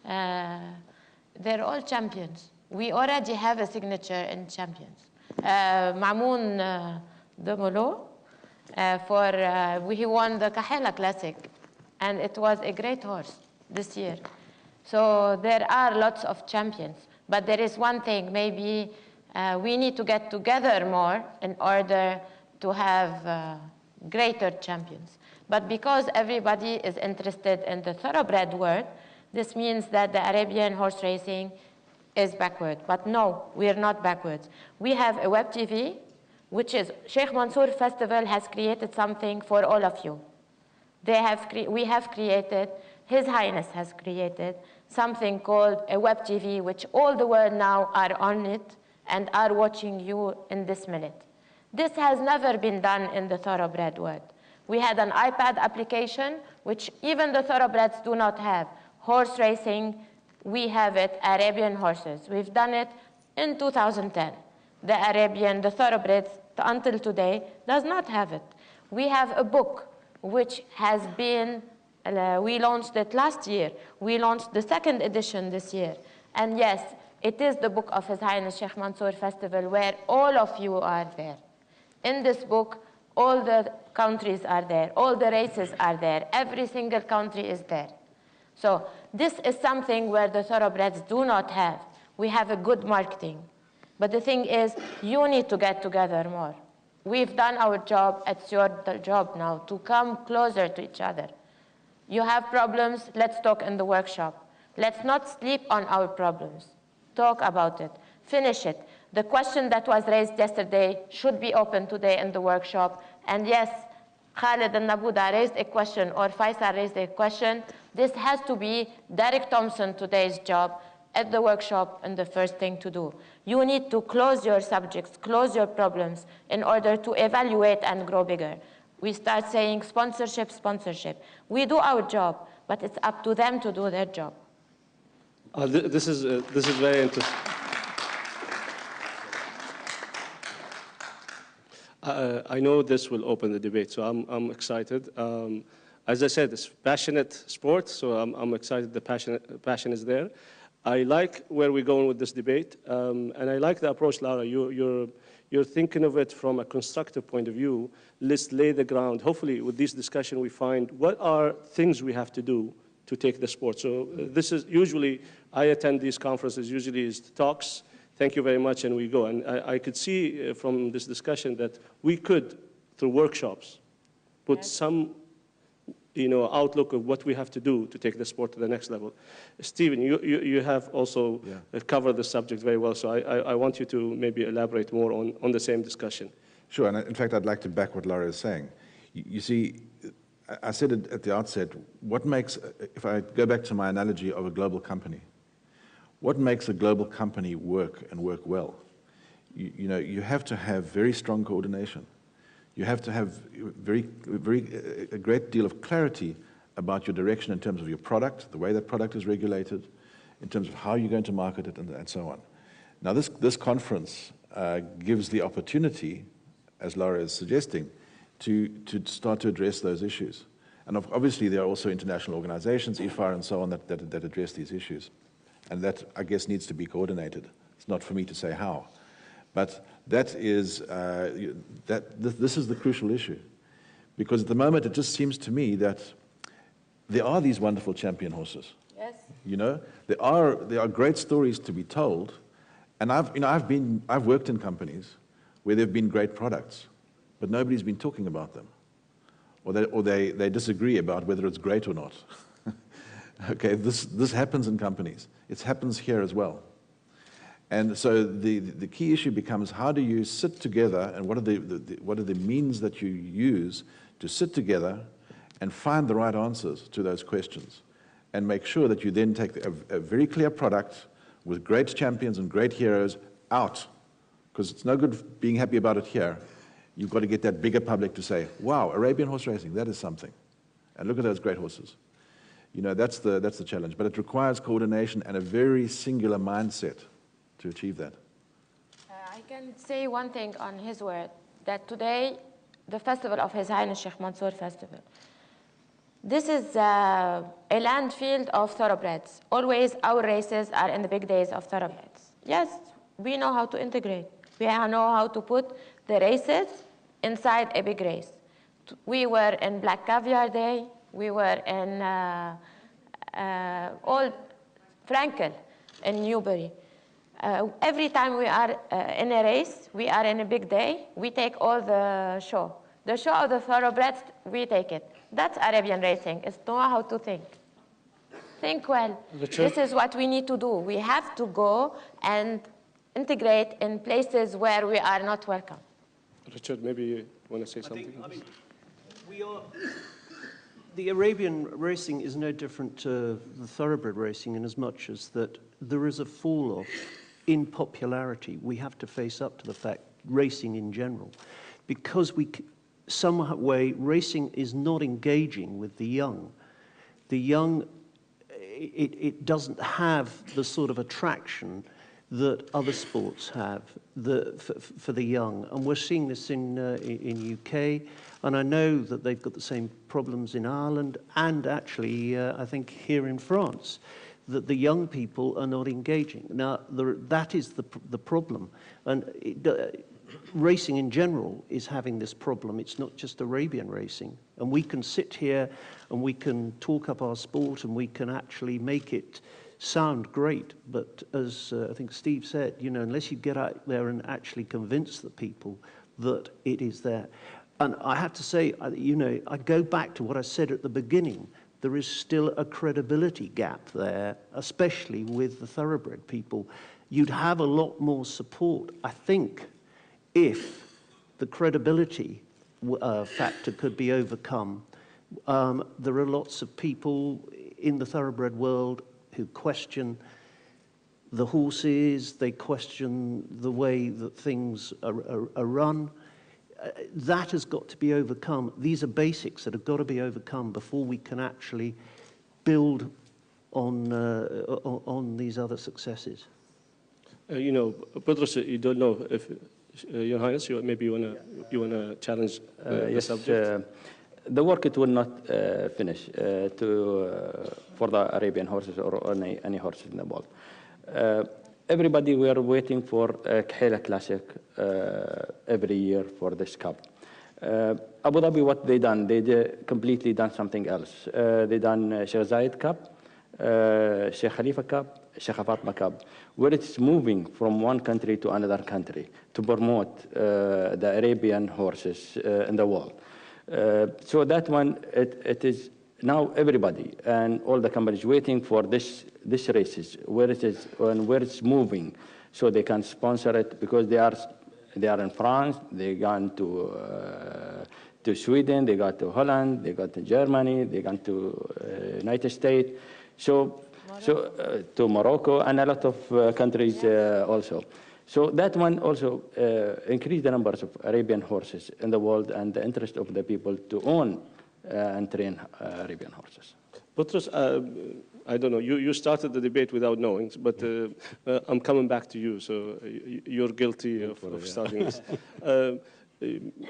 Speaker 5: They're all champions. We already have a signature in champions. Mamoun Demolo, he won the Kahela Classic, and it was a great horse this year. So there are lots of champions, but there is one thing, maybe we need to get together more in order to have greater champions. But because everybody is interested in the thoroughbred world, this means that the Arabian horse racing is backward. But no, we are not backwards. We have a web TV, which is Sheikh Mansour Festival has created something for all of you. We have created, His Highness has created something called a web TV, which all the world now are on it and are watching you in this minute. This has never been done in the thoroughbred world. We had an iPad application, which even the thoroughbreds do not have. Horse racing, we have it, Arabian horses. We've done it in 2010. The thoroughbreds, until today, does not have it. We have a book, which has been, we launched it last year. We launched the 2nd edition this year. And yes, it is the book of His Highness Sheikh Mansour Festival, where all of you are there. In this book, all the countries are there, all the races are there, every single country is there. So this is something where the thoroughbreds do not have. We have a good marketing. But the thing is, you need to get together more. We've done our job, it's your job now to come closer to each other. You have problems, let's talk in the workshop. Let's not sleep on our problems. Talk about it, finish it. The question that was raised yesterday should be open today in the workshop. And yes, Khaled and Nabuda raised a question, or Faisal raised a question. This has to be Derek Thompson today's job at the workshop, and the first thing to do. You need to close your subjects, close your problems in order to evaluate and grow bigger. We start saying sponsorship, sponsorship. We do our job, but it's up to them to do their job.
Speaker 2: This is very interesting. I know this will open the debate, so I'm excited. As I said, it's passionate sport, so I'm excited the passion is there. I like where we're going with this debate, and I like the approach, Lara. You're thinking of it from a constructive point of view. Let's lay the ground. Hopefully, with this discussion, we find what are things we have to do to take the sport. So this is usually, I attend these conferences, usually is talks. Thank you very much, and we go. And I could see from this discussion that we could, through workshops, put some outlook of what we have to do to take the sport to the next level. Stephen, you have also covered the subject very well, so I want you to maybe elaborate more on the same discussion.
Speaker 3: Sure, and in fact, I'd like to back what Lara is saying. You see, I said it at the outset, what makes, if I go back to my analogy of a global company, what makes a global company work and work well? You have to have very strong coordination. You have to have a great deal of clarity about your direction in terms of your product, the way that product is regulated, in terms of how you're going to market it, and so on. Now, this conference gives the opportunity, as Laura is suggesting, to start to address those issues. And obviously, there are also international organizations, IFAR and so on, that address these issues. And that, I guess, needs to be coordinated. It's not for me to say how. But that is, this is the crucial issue. Because at the moment, it just seems to me that there are these wonderful champion horses.
Speaker 5: Yes.
Speaker 3: You know, there are great stories to be told. And I've worked in companies where there have been great products, but nobody's been talking about them. Or they disagree about whether it's great or not. Okay, this happens in companies. It happens here as well. And so the key issue becomes, how do you sit together, and what are the means that you use to sit together and find the right answers to those questions, and make sure that you then take a very clear product with great champions and great heroes out, because it's no good being happy about it here. You've got to get that bigger public to say, wow, Arabian horse racing, that is something. And look at those great horses. You know, that's the challenge. But it requires coordination and a very singular mindset to achieve that.
Speaker 5: I can say one thing on his word, that today, the festival of His Highness Sheikh Mansour Festival, this is a landfill of thoroughbreds. Always our races are in the big days of thoroughbreds. Yes, we know how to integrate. We know how to put the races inside a big race. We were in Black Caviar Day. We were in Old Frankel in Newbury. Every time we are in a race, we are in a big day, we take all the show. The show of the thoroughbreds, we take it. That's Arabian racing. It's know how to think. Think well. Richard? This is what we need to do. We have to go and integrate in places where we are not welcome.
Speaker 2: Richard, maybe you want to say something?
Speaker 7: The Arabian racing is no different to the thoroughbred racing in as much as that there is a fall-off in popularity. We have to face up to the fact, racing in general, because some way racing is not engaging with the young. The young, it doesn't have the sort of attraction that other sports have for the young. And we're seeing this in UK, and I know that they've got the same problems in Ireland, and actually, I think here in France, that the young people are not engaging. Now, that is the problem. And racing in general is having this problem. It's not just Arabian racing. And we can sit here and we can talk up our sport and we can actually make it sound great, but as I think Steve said, you know, unless you get out there and actually convince the people that it is there. And I have to say, you know, I go back to what I said at the beginning. There is still a credibility gap there, especially with the thoroughbred people. You'd have a lot more support, I think, if the credibility factor could be overcome. There are lots of people in the thoroughbred world who question the horses, they question the way that things are run. That has got to be overcome. These are basics that have got to be overcome before we can actually build on these other successes.
Speaker 2: You know, Boutros, you don't know if Your Highness, maybe you wanna challenge the subject.
Speaker 4: The work, it will not finish for the Arabian horses or any horses in the world. Everybody, we are waiting for Khaila Classic every year for this cup. Abu Dhabi, what they done? They completely done something else. They done Sheikh Zayed Cup, Sheikh Khalifa Cup, Sheikh Fatma Cup, where it's moving from one country to another country to promote the Arabian horses in the world. So that one, it is now everybody and all the companies waiting for this races, where it is and where it's moving, so they can sponsor it, because they are in France, they gone to Sweden, they got to Holland, they got to Germany, they gone to United States, so to Morocco and a lot of countries also. So that one also increased the numbers of Arabian horses in the world and the interest of the people to own and train Arabian horses.
Speaker 2: Boutros, I don't know, you started the debate without knowing, but I'm coming back to you, so you're guilty of starting this.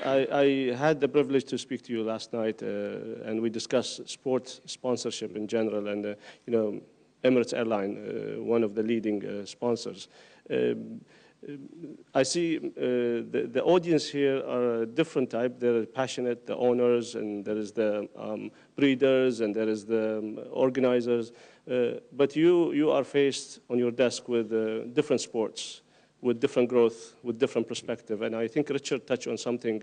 Speaker 2: I had the privilege to speak to you last night, and we discussed sports sponsorship in general, and you know, Emirates Airline, one of the leading sponsors. I see the audience here are a different type. They're passionate, the owners, and there is the breeders, and there is the organizers. But you are faced on your desk with different sports, with different growth, with different perspective. And I think Richard touched on something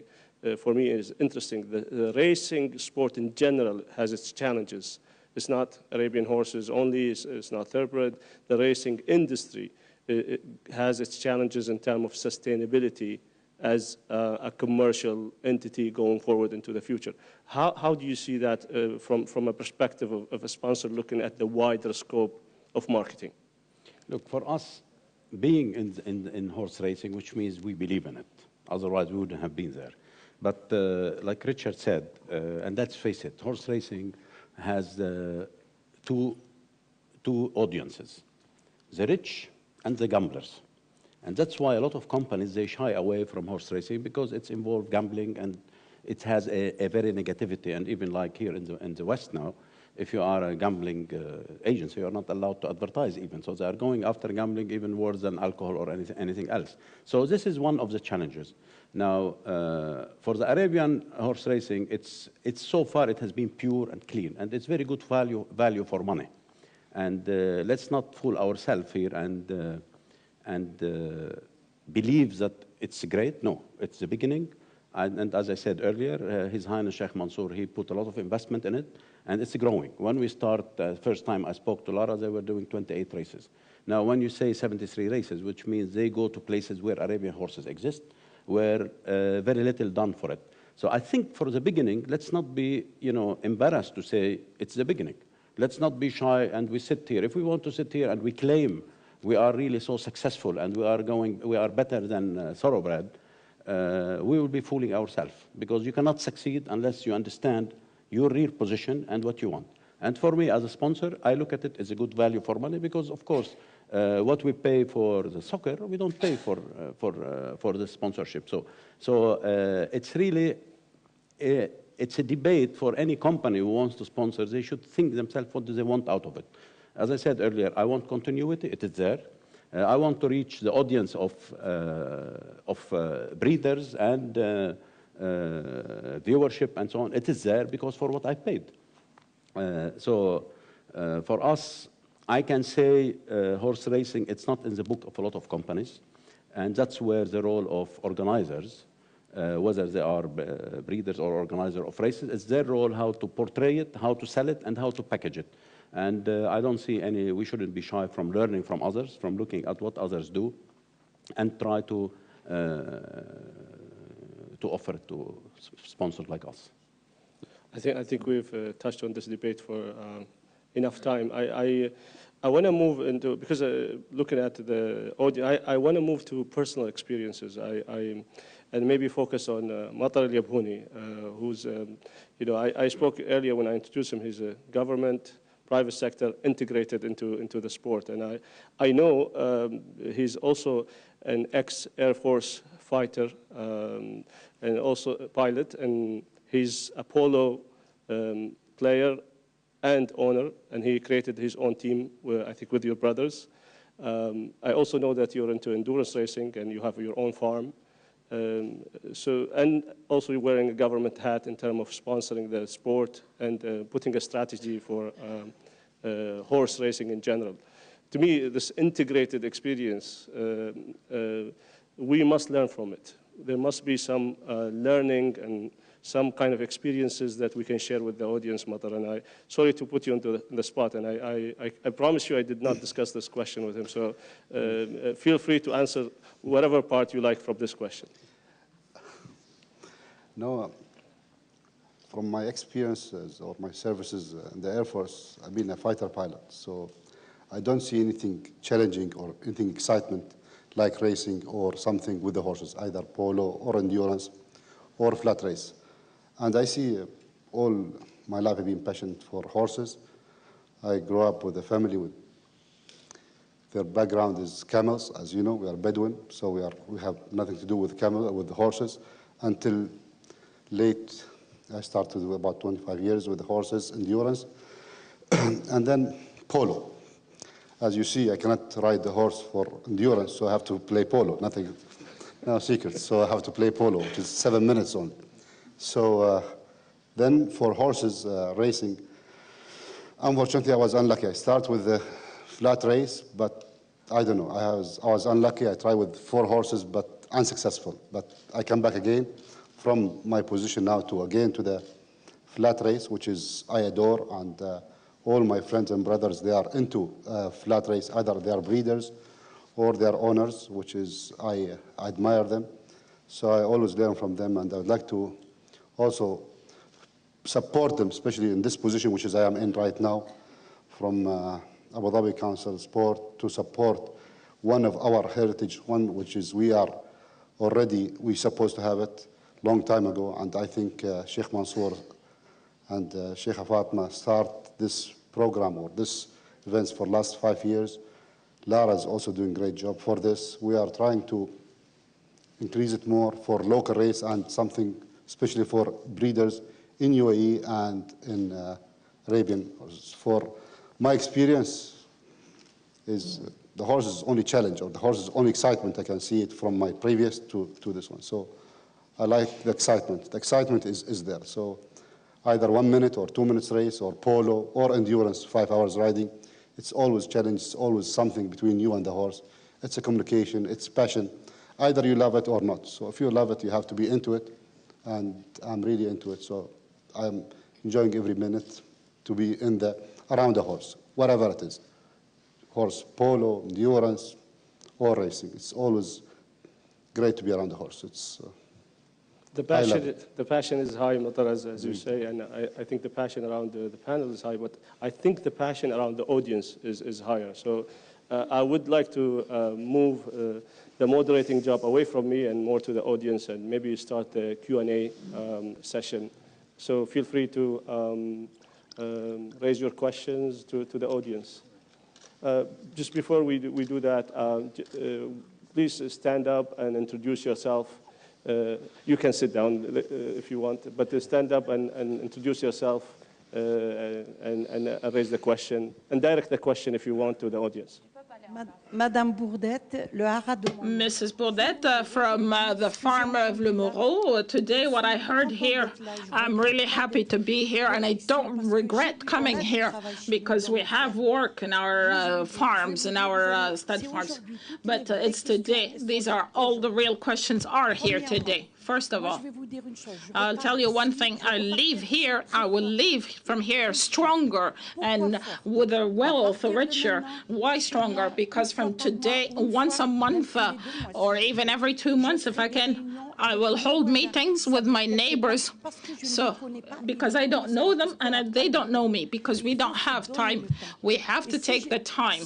Speaker 2: for me is interesting. The racing sport in general has its challenges. It's not Arabian horses only, it's not thoroughbred. The racing industry it has its challenges in terms of sustainability as a commercial entity going forward into the future. How do you see that from a perspective of a sponsor looking at the wider scope of marketing?
Speaker 6: Look, for us, being in horse racing, which means we believe in it. Otherwise, we wouldn't have been there. But like Richard said, and let's face it, horse racing has two audiences, the rich and the gamblers. And that's why a lot of companies, they shy away from horse racing because it's involved gambling and it has a very negativity. And even like here in the West now, if you are a gambling agency, you're not allowed to advertise even. So they are going after gambling even worse than alcohol or anything else. So this is one of the challenges. Now, for the Arabian horse racing, it's so far it has been pure and clean, and it's very good value for money. And let's not fool ourselves here and believe that it's great. No, it's the beginning. And as I said earlier, His Highness Sheikh Mansour, he put a lot of investment in it, and it's growing. When we start, first time I spoke to Lara, they were doing 28 races. Now, when you say 73 races, which means they go to places where Arabian horses exist, where very little done for it. So I think for the beginning, let's not be, embarrassed to say it's the beginning. Let's not be shy and we sit here. If we want to sit here and we claim we are really so successful and we are better than thoroughbred, we will be fooling ourselves, because you cannot succeed unless you understand your real position and what you want. And for me, as a sponsor, I look at it as a good value for money, because of course, what we pay for the soccer, we don't pay for the sponsorship. So it's really it's a debate for any company who wants to sponsor. They should think themselves, what do they want out of it? As I said earlier, I want continuity. It is there. I want to reach the audience of breeders and viewership and so on. It is there because for what I paid. So for us, I can say horse racing, it's not in the book of a lot of companies. And that's where the role of organizers, whether they are breeders or organizers of races, it's their role how to portray it, how to sell it, and how to package it. And I don't see we shouldn't be shy from learning from others, from looking at what others do, and try to offer it to sponsors like us.
Speaker 2: I think we've touched on this debate for enough time. I want to move into, because looking at the audience, I want to move to personal experiences. And maybe focus on Matar Al-Yabhouni, who's, I spoke earlier when I introduced him. He's a government, private sector integrated into the sport. And I know he's also an ex-Air Force fighter and also a pilot, and he's a polo player and owner, and he created his own team, I think with your brothers. I also know that you're into endurance racing and you have your own farm. And also you're wearing a government hat in terms of sponsoring the sport and putting a strategy for horse racing in general. To me, this integrated experience, we must learn from it. There must be some learning and some kind of experiences that we can share with the audience, Matar. And sorry to put you on the spot, and I promise you I did not discuss this question with him. So feel free to answer whatever part you like from this question.
Speaker 9: No, from my experiences or my services in the Air Force, I've been a fighter pilot. So I don't see anything challenging or anything excitement like racing or something with the horses, either polo or endurance or flat race. And I see all my life I've been passionate for horses. I grew up with a family with their background is camels, as you know. We are Bedouin, so we have nothing to do with with the horses until late. I started with about 25 years with the horses, endurance, and then polo. As you see, I cannot ride the horse for endurance, so I have to play polo. No secret. So I have to play polo, which is 7 minutes only. So then for horses racing, unfortunately, I was unlucky. I started with the flat race, but I don't know. I was unlucky. I tried with 4 horses, but unsuccessful. But I come back again from my position now to the flat race, which is I adore, and all my friends and brothers, they are into flat race. Either they are breeders or they are owners, which is I admire them. So I always learn from them, and I would like to also support them, especially in this position, which is I am in right now, from Abu Dhabi Council of Sport, to support one of our heritage, one which is we supposed to have it long time ago, and I think Sheikh Mansour and Sheikh Fatma start this program or this events for last 5 years. Lara is also doing a great job for this. We are trying to increase it more for local race and something especially for breeders in UAE and in Arabian. For my experience is the horse's only challenge or the horse's only excitement. I can see it from my previous to this one. So I like the excitement. The excitement is there. So either 1 minute or 2 minutes race or polo or endurance, 5 hours riding, it's always challenge. It's always something between you and the horse. It's a communication. It's passion. Either you love it or not. So if you love it, you have to be into it. And I'm really into it. So I'm enjoying every minute to be around the horse, whatever it is. Horse, polo, endurance, or racing. It's always great to be around the horse. It's
Speaker 2: the passion is high, Matar, as you say, and I think the passion around the panel is high, but I think the passion around the audience is higher. So I would like to move the moderating job away from me and more to the audience, and maybe start the Q&A session. So feel free to raise your questions to the audience. Just before we do that, please stand up and introduce yourself. You can sit down if you want, but stand up and introduce yourself and raise the question, and direct the question if you want to the audience.
Speaker 11: Madame Bourdette, Le Haras de
Speaker 12: Mrs. Bourdette from the farm of Le Moreau. Today, what I heard here, I'm really happy to be here, and I don't regret coming here because we have work in our farms, in our stud farms. But it's today. These are all the real questions are here today. First of all, I'll tell you one thing. I leave here, I will leave from here stronger and with a wealth richer. Why stronger? Because from today, once a month or even every 2 months, if I can, I will hold meetings with my neighbors. So, because I don't know them and they don't know me, because we don't have time. We have to take the time.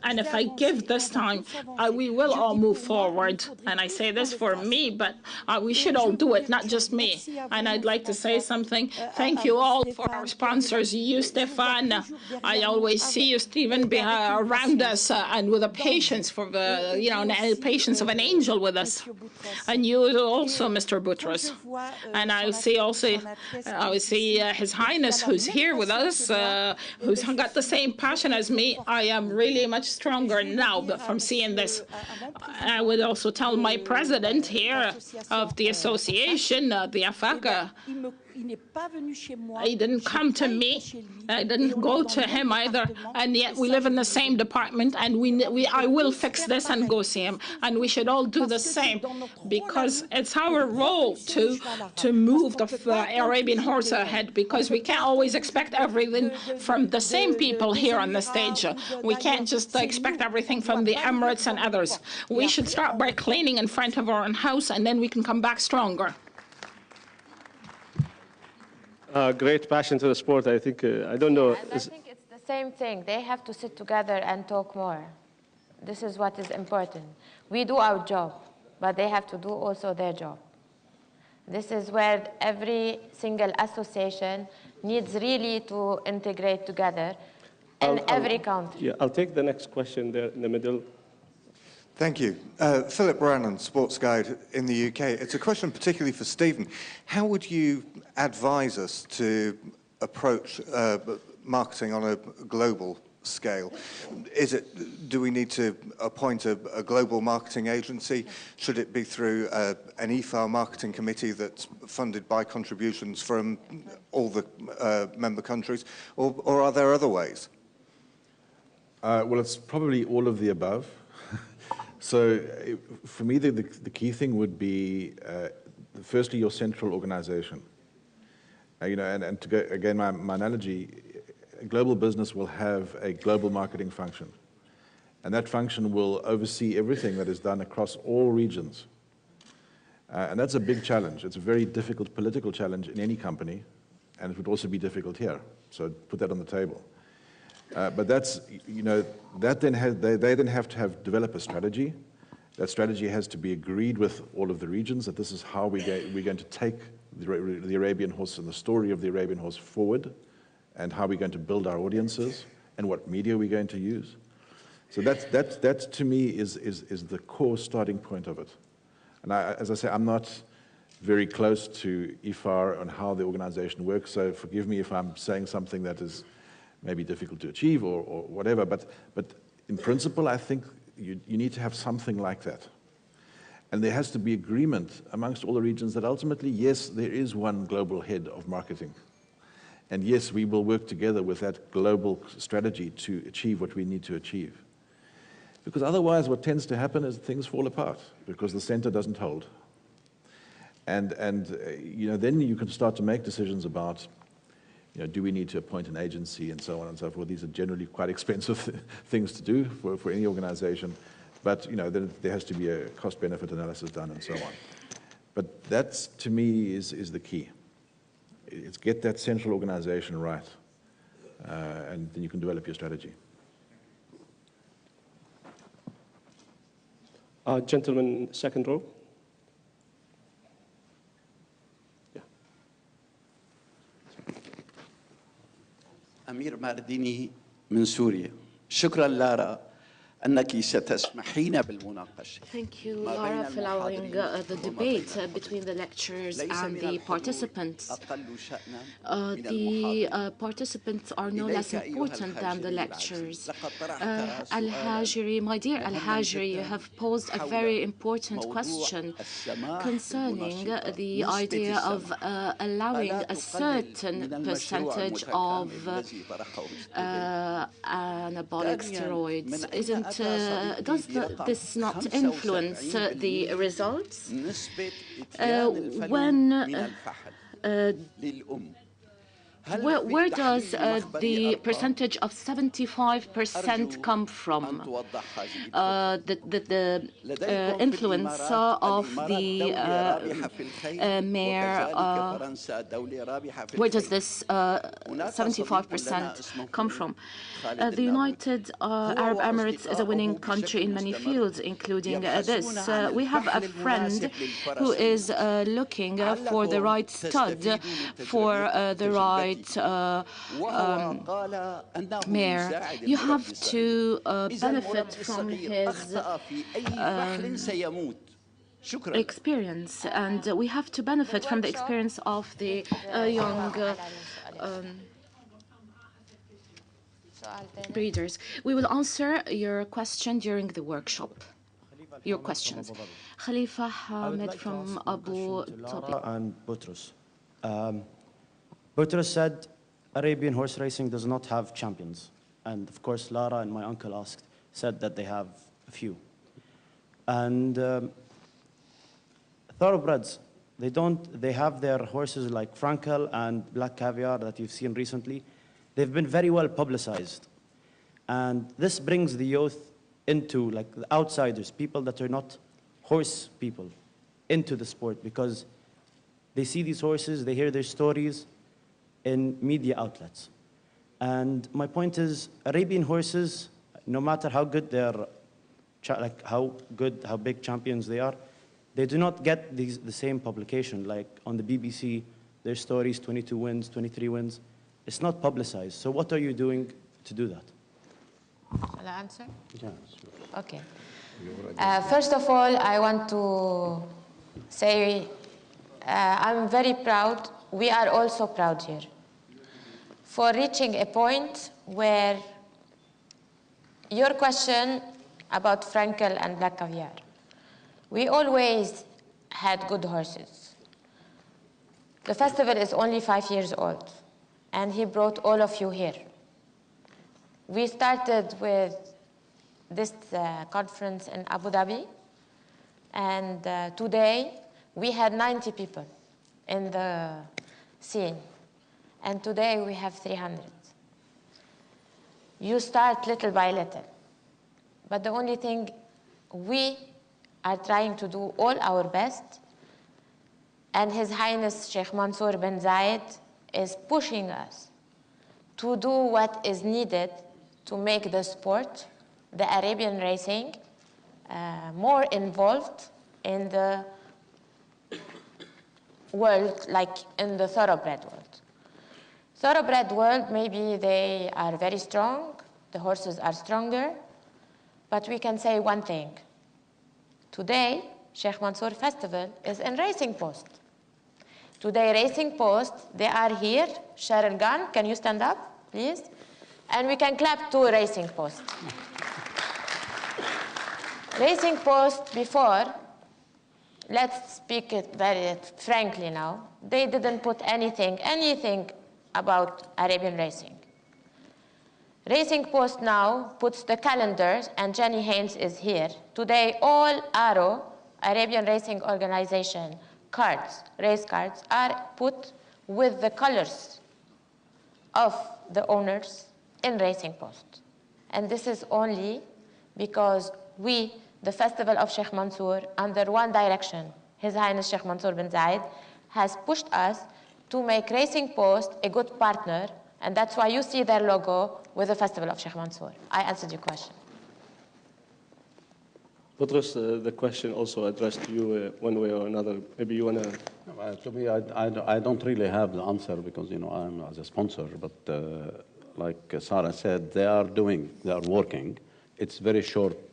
Speaker 12: And if I give this time, we will all move forward. And I say this for me, but we should all do it, not just me. And I'd like to say something. Thank you all for our sponsors, you, Stefan. I always see you, Stephen, around us and with a patience for the, the patience of an angel with us. And you also, Mr. Boutros. And I'll see also, I will see His Highness, who's here with us, who's got the same passion as me. I am really much stronger now from seeing this. I would also tell my president here of the association, the AFACA, he didn't come to me. I didn't go to him either. And yet we live in the same department, and I will fix this and go see him. And we should all do the same, because it's our role to move the Arabian horse ahead, because we can't always expect everything from the same people here on the stage. We can't just expect everything from the Emirates and others. We should start by cleaning in front of our own house, and then we can come back stronger.
Speaker 2: Great passion to the sport. I think, I don't know.
Speaker 5: And I think it's the same thing. They have to sit together and talk more. this is what is important. We do our job, but they have to do also their job. This is where every single association needs really to integrate together in every country.
Speaker 2: Yeah, I'll take the next question there in the middle.
Speaker 13: Thank you. Philip Brannan, Sports Guide in the UK. It's a question particularly for Stephen. How would you advise us to approach marketing on a global scale? Do we need to appoint a global marketing agency? Should it be through an IFAR marketing committee that's funded by contributions from all the member countries? Or are there other ways?
Speaker 3: Well, it's probably all of the above. So for me, the key thing would be, firstly, your central organization. And to go, again, my analogy, a global business will have a global marketing function. And that function will oversee everything that is done across all regions. And that's a big challenge. It's a very difficult political challenge in any company, and it would also be difficult here. So put that on the table. But that's, that then they then have to develop a strategy. That strategy has to be agreed with all of the regions, that this is how we're going to take the Arabian horse and the story of the Arabian horse forward, and how we're going to build our audiences, and what media we're going to use. So that to me is the core starting point of it. And as I say, I'm not very close to IFAR on how the organization works, so forgive me if I'm saying something that is maybe difficult to achieve or whatever, but in principle, I think you need to have something like that. And there has to be agreement amongst all the regions that ultimately, yes, there is one global head of marketing. And yes, we will work together with that global strategy to achieve what we need to achieve. Because otherwise, what tends to happen is things fall apart because the center doesn't hold. And then you can start to make decisions about, do we need to appoint an agency and so on and so forth. These are generally quite expensive things to do for any organization. But, then there has to be a cost-benefit analysis done and so on. But that, to me, is the key. It's get that central organization right, and then you can develop your strategy.
Speaker 2: Gentleman, second row. Yeah.
Speaker 14: أمير مارديني من سوريا. شكرا لارا أنك ستسمحين بالمناقشة.
Speaker 15: Thank you, Lara, for allowing the debate between the lecturers and the participants. The participants are no less important than the lecturers. Al-Hajri, my dear Al-Hajri, you have posed a very important question concerning the idea of allowing a certain percentage of anabolic steroids. Does this not influence the results? Where does the percentage of 75% come from? The influence of the mare, where does this 75% come from? The United Arab Emirates is a winning country in many fields, including this. We have a friend who is looking for the right stud for the right mare. You have to benefit from his experience, and we have to benefit from the experience of the young breeders. We will answer your question during the workshop. Your questions. Khalifa Hamid from Abu Dhabi.
Speaker 16: And Boutros. Boutros said Arabian horse racing does not have champions. And of course, Lara and my uncle said that they have a few. And thoroughbreds, they have their horses like Frankel and Black Caviar that you've seen recently. They've been very well publicized. And this brings the youth into, like the outsiders, people that are not horse people, into the sport because they see these horses, they hear their stories in media outlets. And my point is, Arabian horses, no matter how good their like how good, how big champions they are, they do not get the same publication. Like on the BBC, their stories, 22 wins, 23 wins. It's not publicized. So what are you doing to do that?
Speaker 5: Shall I answer?
Speaker 6: Yeah, sure.
Speaker 5: Okay. First of all, I want to say I'm very proud. We are also proud here for reaching a point where your question about Frankel and Black Caviar. We always had good horses. The festival is only 5 years old, and he brought all of you here. We started with this conference in Abu Dhabi, and today we had 90 people in the scene, and today we have 300. You start little by little, but the only thing we are trying to do all our best, and His Highness Sheikh Mansour bin Zayed is pushing us to do what is needed to make the sport, the Arabian racing, more involved in the world, like in the thoroughbred world. Thoroughbred world, maybe they are very strong, the horses are stronger, but we can say one thing. Today, Sheikh Mansour Festival is in Racing Post. Today, Racing Post, they are here. Sharon Gunn, can you stand up, please? And we can clap to Racing Post. Racing Post before, let's speak it very frankly now, they didn't put anything about Arabian racing. Racing Post now puts the calendars, and Jenny Haynes is here. Today, all ARO, Arabian Racing Organization, cards, race cards, are put with the colors of the owners in Racing Post. And this is only because we, the Festival of Sheikh Mansour, under one direction, His Highness Sheikh Mansour bin Zayed, has pushed us to make Racing Post a good partner, and that's why you see their logo with the Festival of Sheikh Mansour. I answered your question.
Speaker 2: Boutros, the question also addressed to you one way or another. Maybe you want to...
Speaker 6: To me, I don't really have the answer because, you know, I'm as a sponsor, but like Sarah said, they are working. It's very short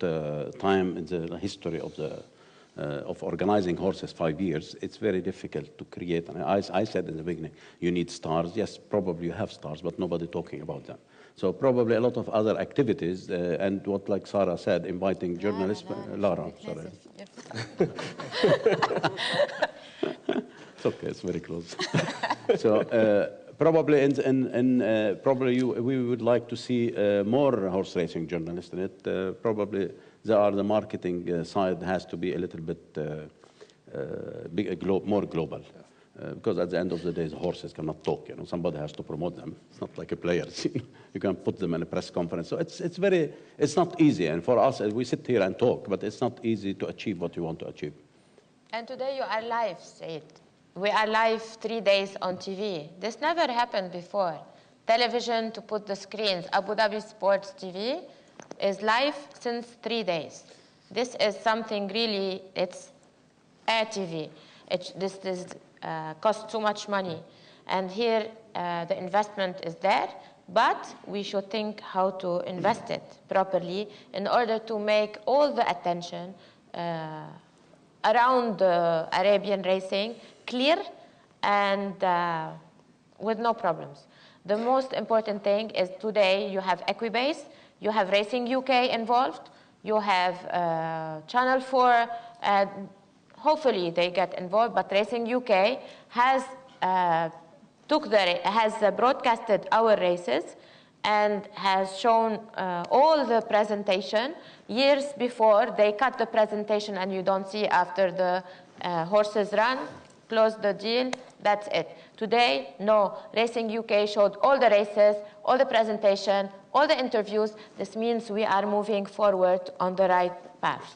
Speaker 6: time in the history of organizing horses, 5 years. It's very difficult to create. And I said in the beginning, you need stars. Yes, probably you have stars, but nobody talking about them. So probably a lot of other activities, and what, like Sarah said, inviting journalists. Lara, sorry. It's okay, it's very close. So probably we would like to see more horse racing journalists in it. Probably the marketing side has to be a little bit more global. Because at the end of the day, the horses cannot talk. You know, somebody has to promote them. It's not like a player. You can put them in a press conference. So it's not easy. And for us, we sit here and talk, but it's not easy to achieve what you want to achieve.
Speaker 5: And today you are live, Said. We are live 3 days on TV. This never happened before. Television to put the screens. Abu Dhabi Sports TV is live since 3 days. This is something really, it's air TV. This costs too much money. And here the investment is there, but we should think how to invest it properly in order to make all the attention around the Arabian racing clear and with no problems. The most important thing is today you have Equibase, you have Racing UK involved, you have Channel 4, hopefully they get involved, but Racing UK has broadcasted our races and has shown all the presentation. Years before, they cut the presentation and you don't see after the horses run, close the deal, that's it. Today, no, Racing UK showed all the races, all the presentation, all the interviews. This means we are moving forward on the right path.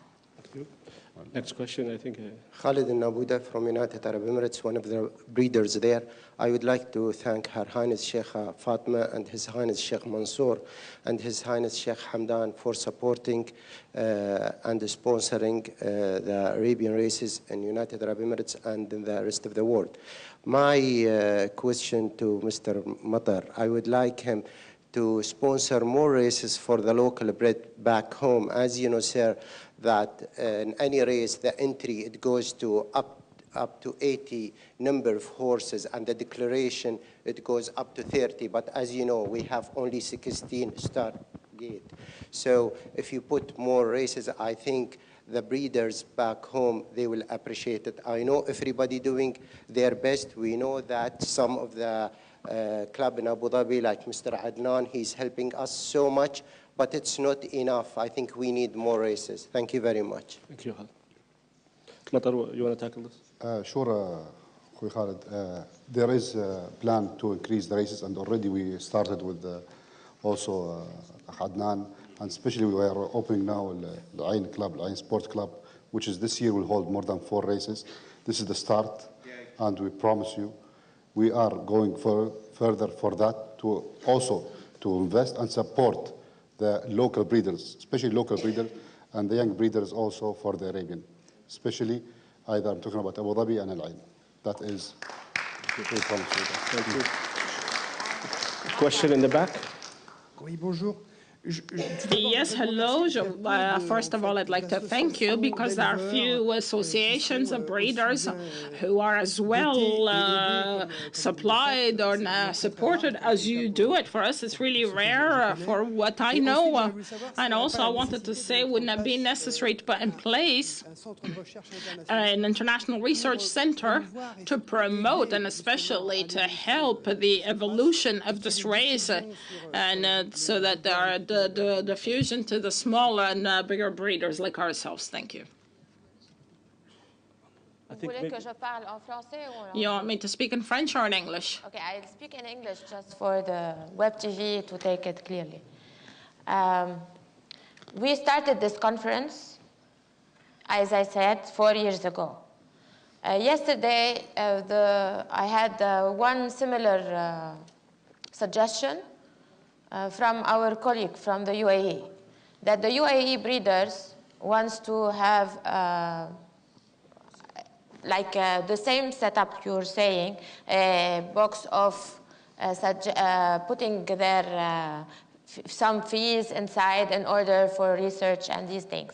Speaker 2: Next question, I think.
Speaker 17: Khalid Nabuda from United Arab Emirates, one of the breeders there. I would like to thank Her Highness Sheikh Fatma and His Highness Sheikh Mansour and His Highness Sheikh Hamdan for supporting and sponsoring the Arabian races in United Arab Emirates and in the rest of the world. My question to Mr. Matar, I would like him to sponsor more races for the local bred back home. As you know, sir, that in any race, the entry, it goes to up to 80 number of horses, and the declaration, it goes up to 30. But as you know, we have only 16 start gate. So if you put more races, I think the breeders back home, they will appreciate it. I know everybody doing their best. We know that some of the club in Abu Dhabi, like Mr. Adnan, he's helping us so much, but it's not enough. I think we need more races. Thank you very much.
Speaker 2: Thank you, Matar, you want to tackle this?
Speaker 9: Sure, Khalid. There is a plan to increase the races, and already we started with also Adnan, and especially we are opening now the Ain Club, the Ain Sport Club, which is this year will hold more than 4 races. This is the start, and we promise you, we are going further for that to also to invest and support the local breeders, especially local breeders, and the young breeders also for the Arabian, especially either I'm talking about Abu Dhabi and Al Ain. That is, we promise you that.
Speaker 2: Thank you. Question in the back.
Speaker 18: Oui, bonjour.
Speaker 12: Yes, hello. First of all, I'd like to thank you because there are few associations of breeders who are as well supplied or supported as you do it. For us, it's really rare for what I know. And also, I wanted to say, wouldn't it be necessary to put in place an international research center to promote and especially to help the evolution of this race, and so that there are the diffusion to the smaller and bigger breeders like ourselves. Thank you. You want me to speak in French or in English?
Speaker 5: Okay, I'll speak in English just for the web TV to take it clearly. We started this conference, as I said, 4 years ago. Yesterday, I had one similar suggestion from our colleague from the UAE, that the UAE breeders wants to have the same setup you're saying, a box of putting their some fees inside in order for research and these things.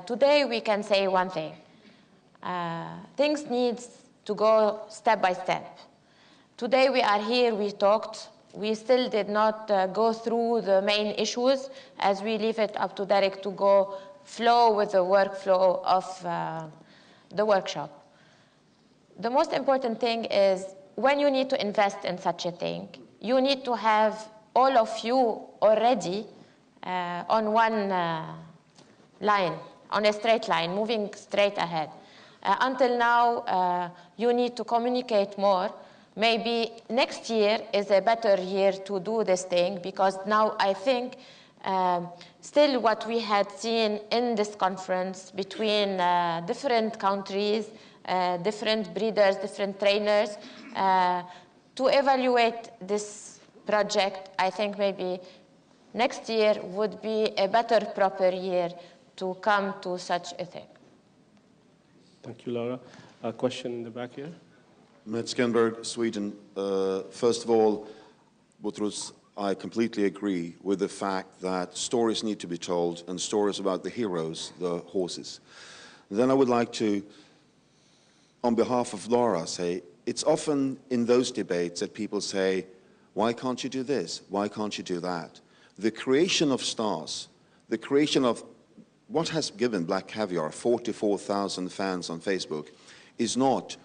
Speaker 5: Today we can say one thing. Things need to go step by step. Today we are here, we talked. We still did not go through the main issues as we leave it up to Derek to go flow with the workflow of the workshop. The most important thing is when you need to invest in such a thing, you need to have all of you already on one line, on a straight line, moving straight ahead. Until now, you need to communicate more. Maybe next year is a better year to do this thing, because now I think still what we had seen in this conference between different countries, different breeders, different trainers, to evaluate this project, I think maybe next year would be a better, proper year to come to such a thing.
Speaker 2: Thank you, Laura. A question in the back here.
Speaker 19: Mats Kenberg, Sweden. First of all, Boutros, I completely agree with the fact that stories need to be told, and stories about the heroes, the horses. Then I would like to, on behalf of Laura, say, it's often in those debates that people say, why can't you do this? Why can't you do that? The creation of stars, the creation of what has given Black Caviar 44,000 fans on Facebook is not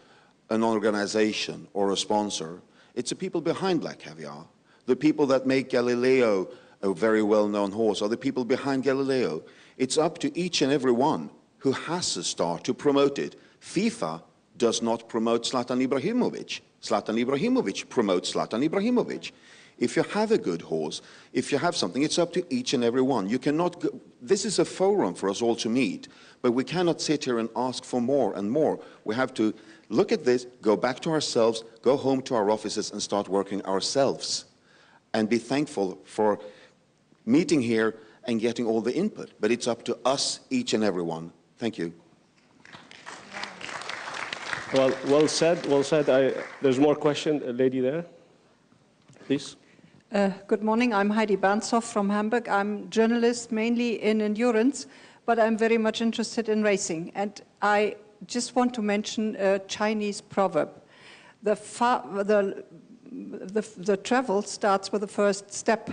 Speaker 19: an organization or a sponsor. It's the people behind Black Caviar. The people that make Galileo a very well-known horse, or the people behind Galileo. It's up to each and every one who has a star to promote it. FIFA does not promote Zlatan Ibrahimovic. Zlatan Ibrahimovic promotes Zlatan Ibrahimovic. If you have a good horse, if you have something, it's up to each and every one. You cannot go, this is a forum for us all to meet, but we cannot sit here and ask for more and more. We have to look at this, go back to ourselves, go home to our offices and start working ourselves, and be thankful for meeting here and getting all the input. But it's up to us, each and every one. Thank you.
Speaker 2: Well said, well said. There's more question, a lady there, please.
Speaker 11: Good morning, I'm Heidi Bernshoff from Hamburg. I'm journalist mainly in endurance, but I'm very much interested in racing. And I just want to mention a Chinese proverb. The travel starts with the first step.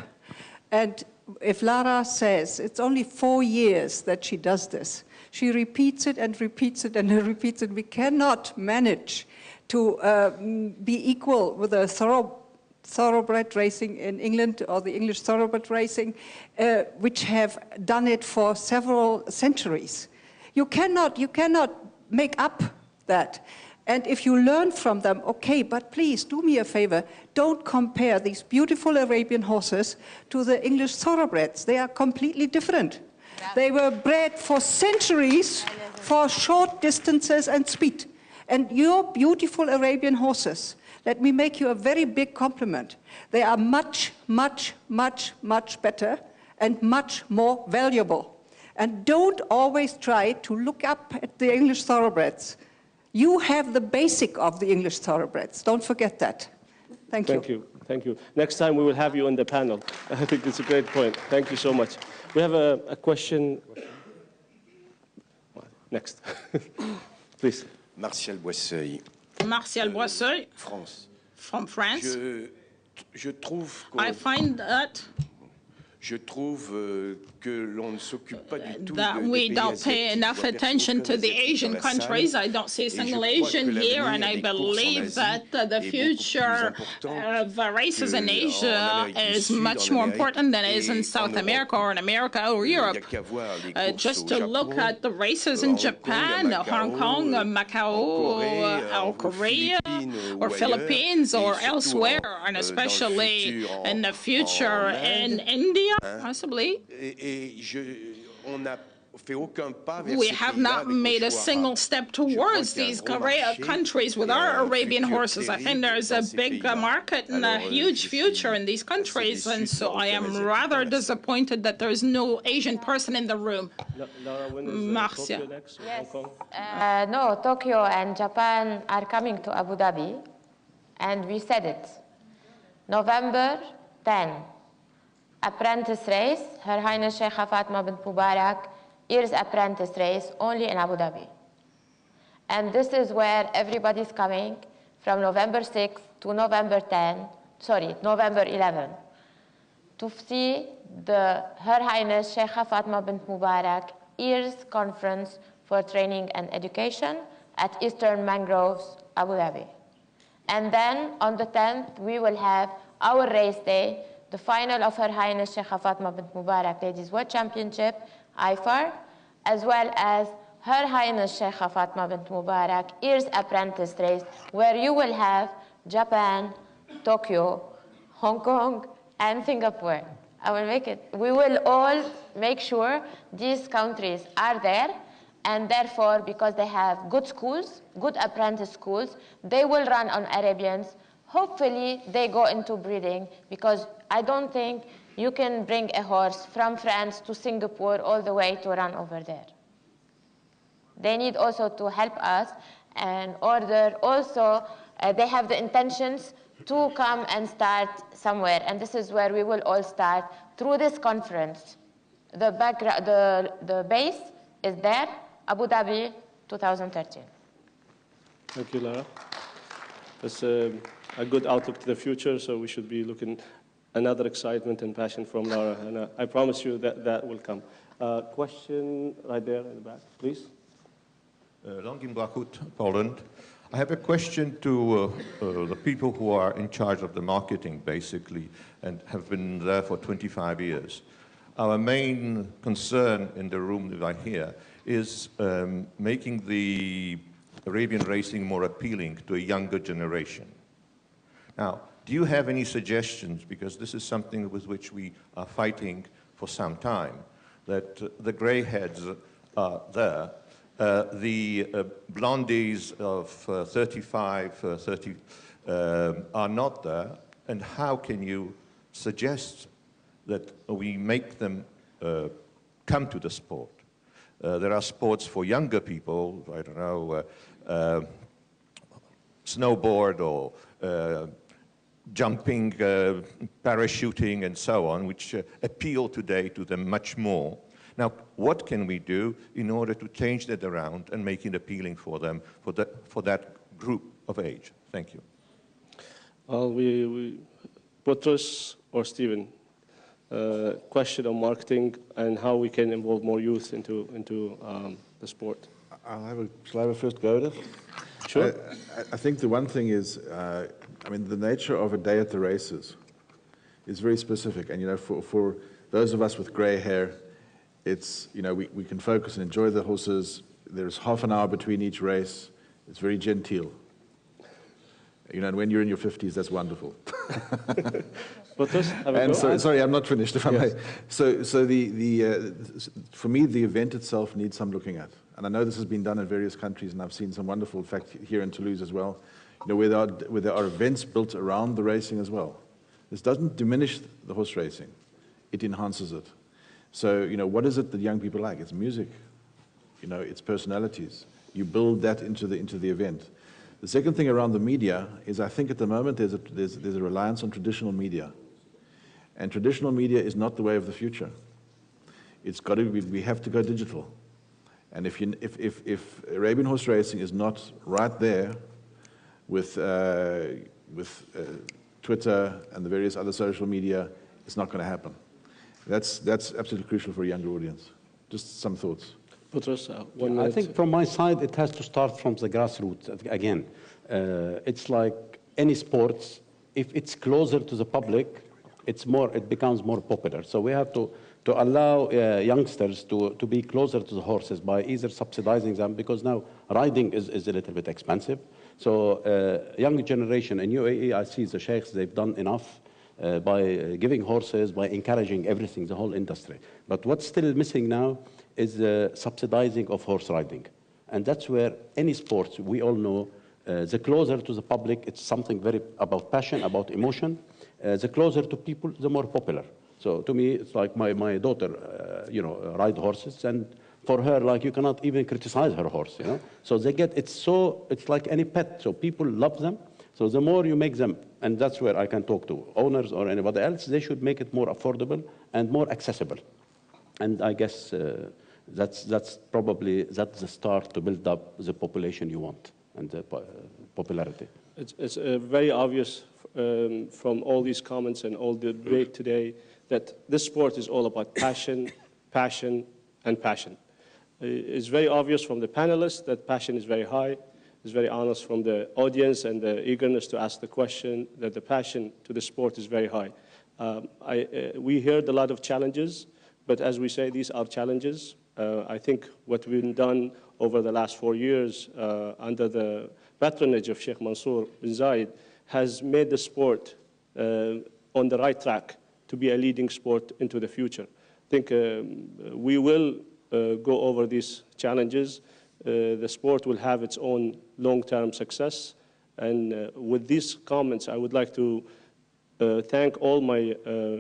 Speaker 11: And if Lara says it's only 4 years that she does this, she repeats it and repeats it and repeats it. We cannot manage to be equal with a thoroughbred racing in England or the English thoroughbred racing, which have done it for several centuries. You cannot make up that. And if you learn from them, okay, but please do me a favor, don't compare these beautiful Arabian horses to the English thoroughbreds. They are completely different. They were bred for centuries for short distances and speed. And your beautiful Arabian horses, let me make you a very big compliment. They are much, much, much, much better and much more valuable. And don't always try to look up at the English thoroughbreds. You have the basic of the English thoroughbreds. Don't forget that. Thank you.
Speaker 2: Thank you. Thank you. Next time we will have you on the panel. I think it's a great point. Thank you so much. We have a question. Next. Please.
Speaker 20: Martial Boisseuil.
Speaker 12: Martial Boisseuil.
Speaker 20: France.
Speaker 12: From France.
Speaker 20: Je trouve
Speaker 12: I find that
Speaker 20: que l'on ne s'occupe pas du tout
Speaker 12: that we don't pay enough attention to the Asian countries. I don't see a single Asian here, and I believe that the future of races in Asia is much more important than it is in South America or in America or Europe. Just to look at the races in Japan, Hong Kong, Macau, or Korea, or Philippines, or elsewhere, and especially in the future in India, possibly. We have not made a single step towards these countries with our Arabian horses. I think there's a big market and a huge future in these countries, and so I am rather disappointed that there is no Asian person in the room. Marcia.
Speaker 5: Yes. No, Tokyo and Japan are coming to Abu Dhabi, and we said it. November 10. Apprentice race, Her Highness Sheikha Fatma bint Mubarak, Ears apprentice race only in Abu Dhabi. And this is where everybody's coming from November 6 to November 11, to see the Her Highness Sheikha Fatma bint Mubarak Ears Conference for Training and Education at Eastern Mangroves, Abu Dhabi. And then on the 10th, we will have our race day, the final of Her Highness Sheikha Fatma bint Mubarak Ladies World Championship, IFAR, as well as Her Highness Sheikha Fatma bint Mubarak Ears Apprentice Race, where you will have Japan, Tokyo, Hong Kong, and Singapore. I will make it. We will all make sure these countries are there, and therefore, because they have good schools, good apprentice schools, they will run on Arabians. Hopefully, they go into breeding, because I don't think you can bring a horse from France to Singapore all the way to run over there. They need also to help us and order. Also, they have the intentions to come and start somewhere, and this is where we will all start through this conference. The base is there, Abu Dhabi, 2013.
Speaker 2: Thank you, Lara. That's a good outlook to the future, so we should be looking another excitement and passion from Lara, and I promise you that that will come. Question right there in the back, please.
Speaker 21: Longin Blachut, Poland. I have a question to the people who are in charge of the marketing, basically, and have been there for 25 years. Our main concern in the room that I hear is making the Arabian racing more appealing to a younger generation. Now, do you have any suggestions, because this is something with which we are fighting for some time, that the grey heads are there. The blondies of 35, 30 are not there. And how can you suggest that we make them come to the sport? There are sports for younger people, I don't know, snowboard or jumping, parachuting, and so on, which appeal today to them much more. Now, what can we do in order to change that around and make it appealing for them, for that group of age? Thank you.
Speaker 2: Well, Boutros or Stephen, question on marketing and how we can involve more youth into the sport.
Speaker 3: Shall I have a first go at it?
Speaker 2: Sure.
Speaker 3: I think the one thing is, I mean, the nature of a day at the races is very specific. And, you know, for those of us with grey hair, it's, you know, we can focus and enjoy the horses. There's half an hour between each race. It's very genteel. You know, and when you're in your 50s, that's wonderful. And so, sorry, I'm not finished, if I may. So for me, the event itself needs some looking at. And I know this has been done in various countries, and I've seen some wonderful, in fact, here in Toulouse as well, you know, where there are events built around the racing as well. This doesn't diminish the horse racing. It enhances it. So, you know, what is it that young people like? It's music. You know, it's personalities. You build that into the event. The second thing around the media is, I think at the moment there's a reliance on traditional media. And traditional media is not the way of the future. It's got to be, we have to go digital. And if Arabian horse racing is not right there with Twitter and the various other social media, it's not going to happen. That's absolutely crucial for a younger audience. Just some thoughts.
Speaker 2: Boutros,
Speaker 6: I think from my side, it has to start from the grassroots. Again, it's like any sports. If it's closer to the public, it becomes more popular. So we have to allow youngsters to be closer to the horses by either subsidizing them, because now riding is a little bit expensive. So young generation in UAE, I see the sheikhs, they've done enough by giving horses, by encouraging everything, the whole industry. But what's still missing now is the subsidizing of horse riding. And that's where any sports, we all know, the closer to the public, it's something very about passion, about emotion. The closer to people, the more popular. So to me, it's like my daughter, you know, ride horses, and for her, like, you cannot even criticize her horse, you know. So they get, it's like any pet, so people love them. So the more you make them, and that's where I can talk to owners or anybody else, they should make it more affordable and more accessible. And I guess that's probably the start to build up the population you want and the popularity.
Speaker 2: It's very obvious from all these comments and all the debate today that this sport is all about passion, passion, and passion. It's very obvious from the panelists that passion is very high. It's very honest from the audience and the eagerness to ask the question that the passion to the sport is very high. We heard a lot of challenges, but as we say, these are challenges. I think what we've done over the last 4 years under the patronage of Sheikh Mansour bin Zayed has made the sport on the right track to be a leading sport into the future. I think we will go over these challenges. The sport will have its own long-term success. And with these comments, I would like to thank all my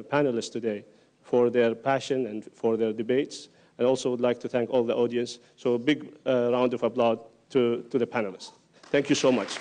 Speaker 2: panelists today for their passion and for their debates. I also would like to thank all the audience. So a big round of applause to the panelists. Thank you so much.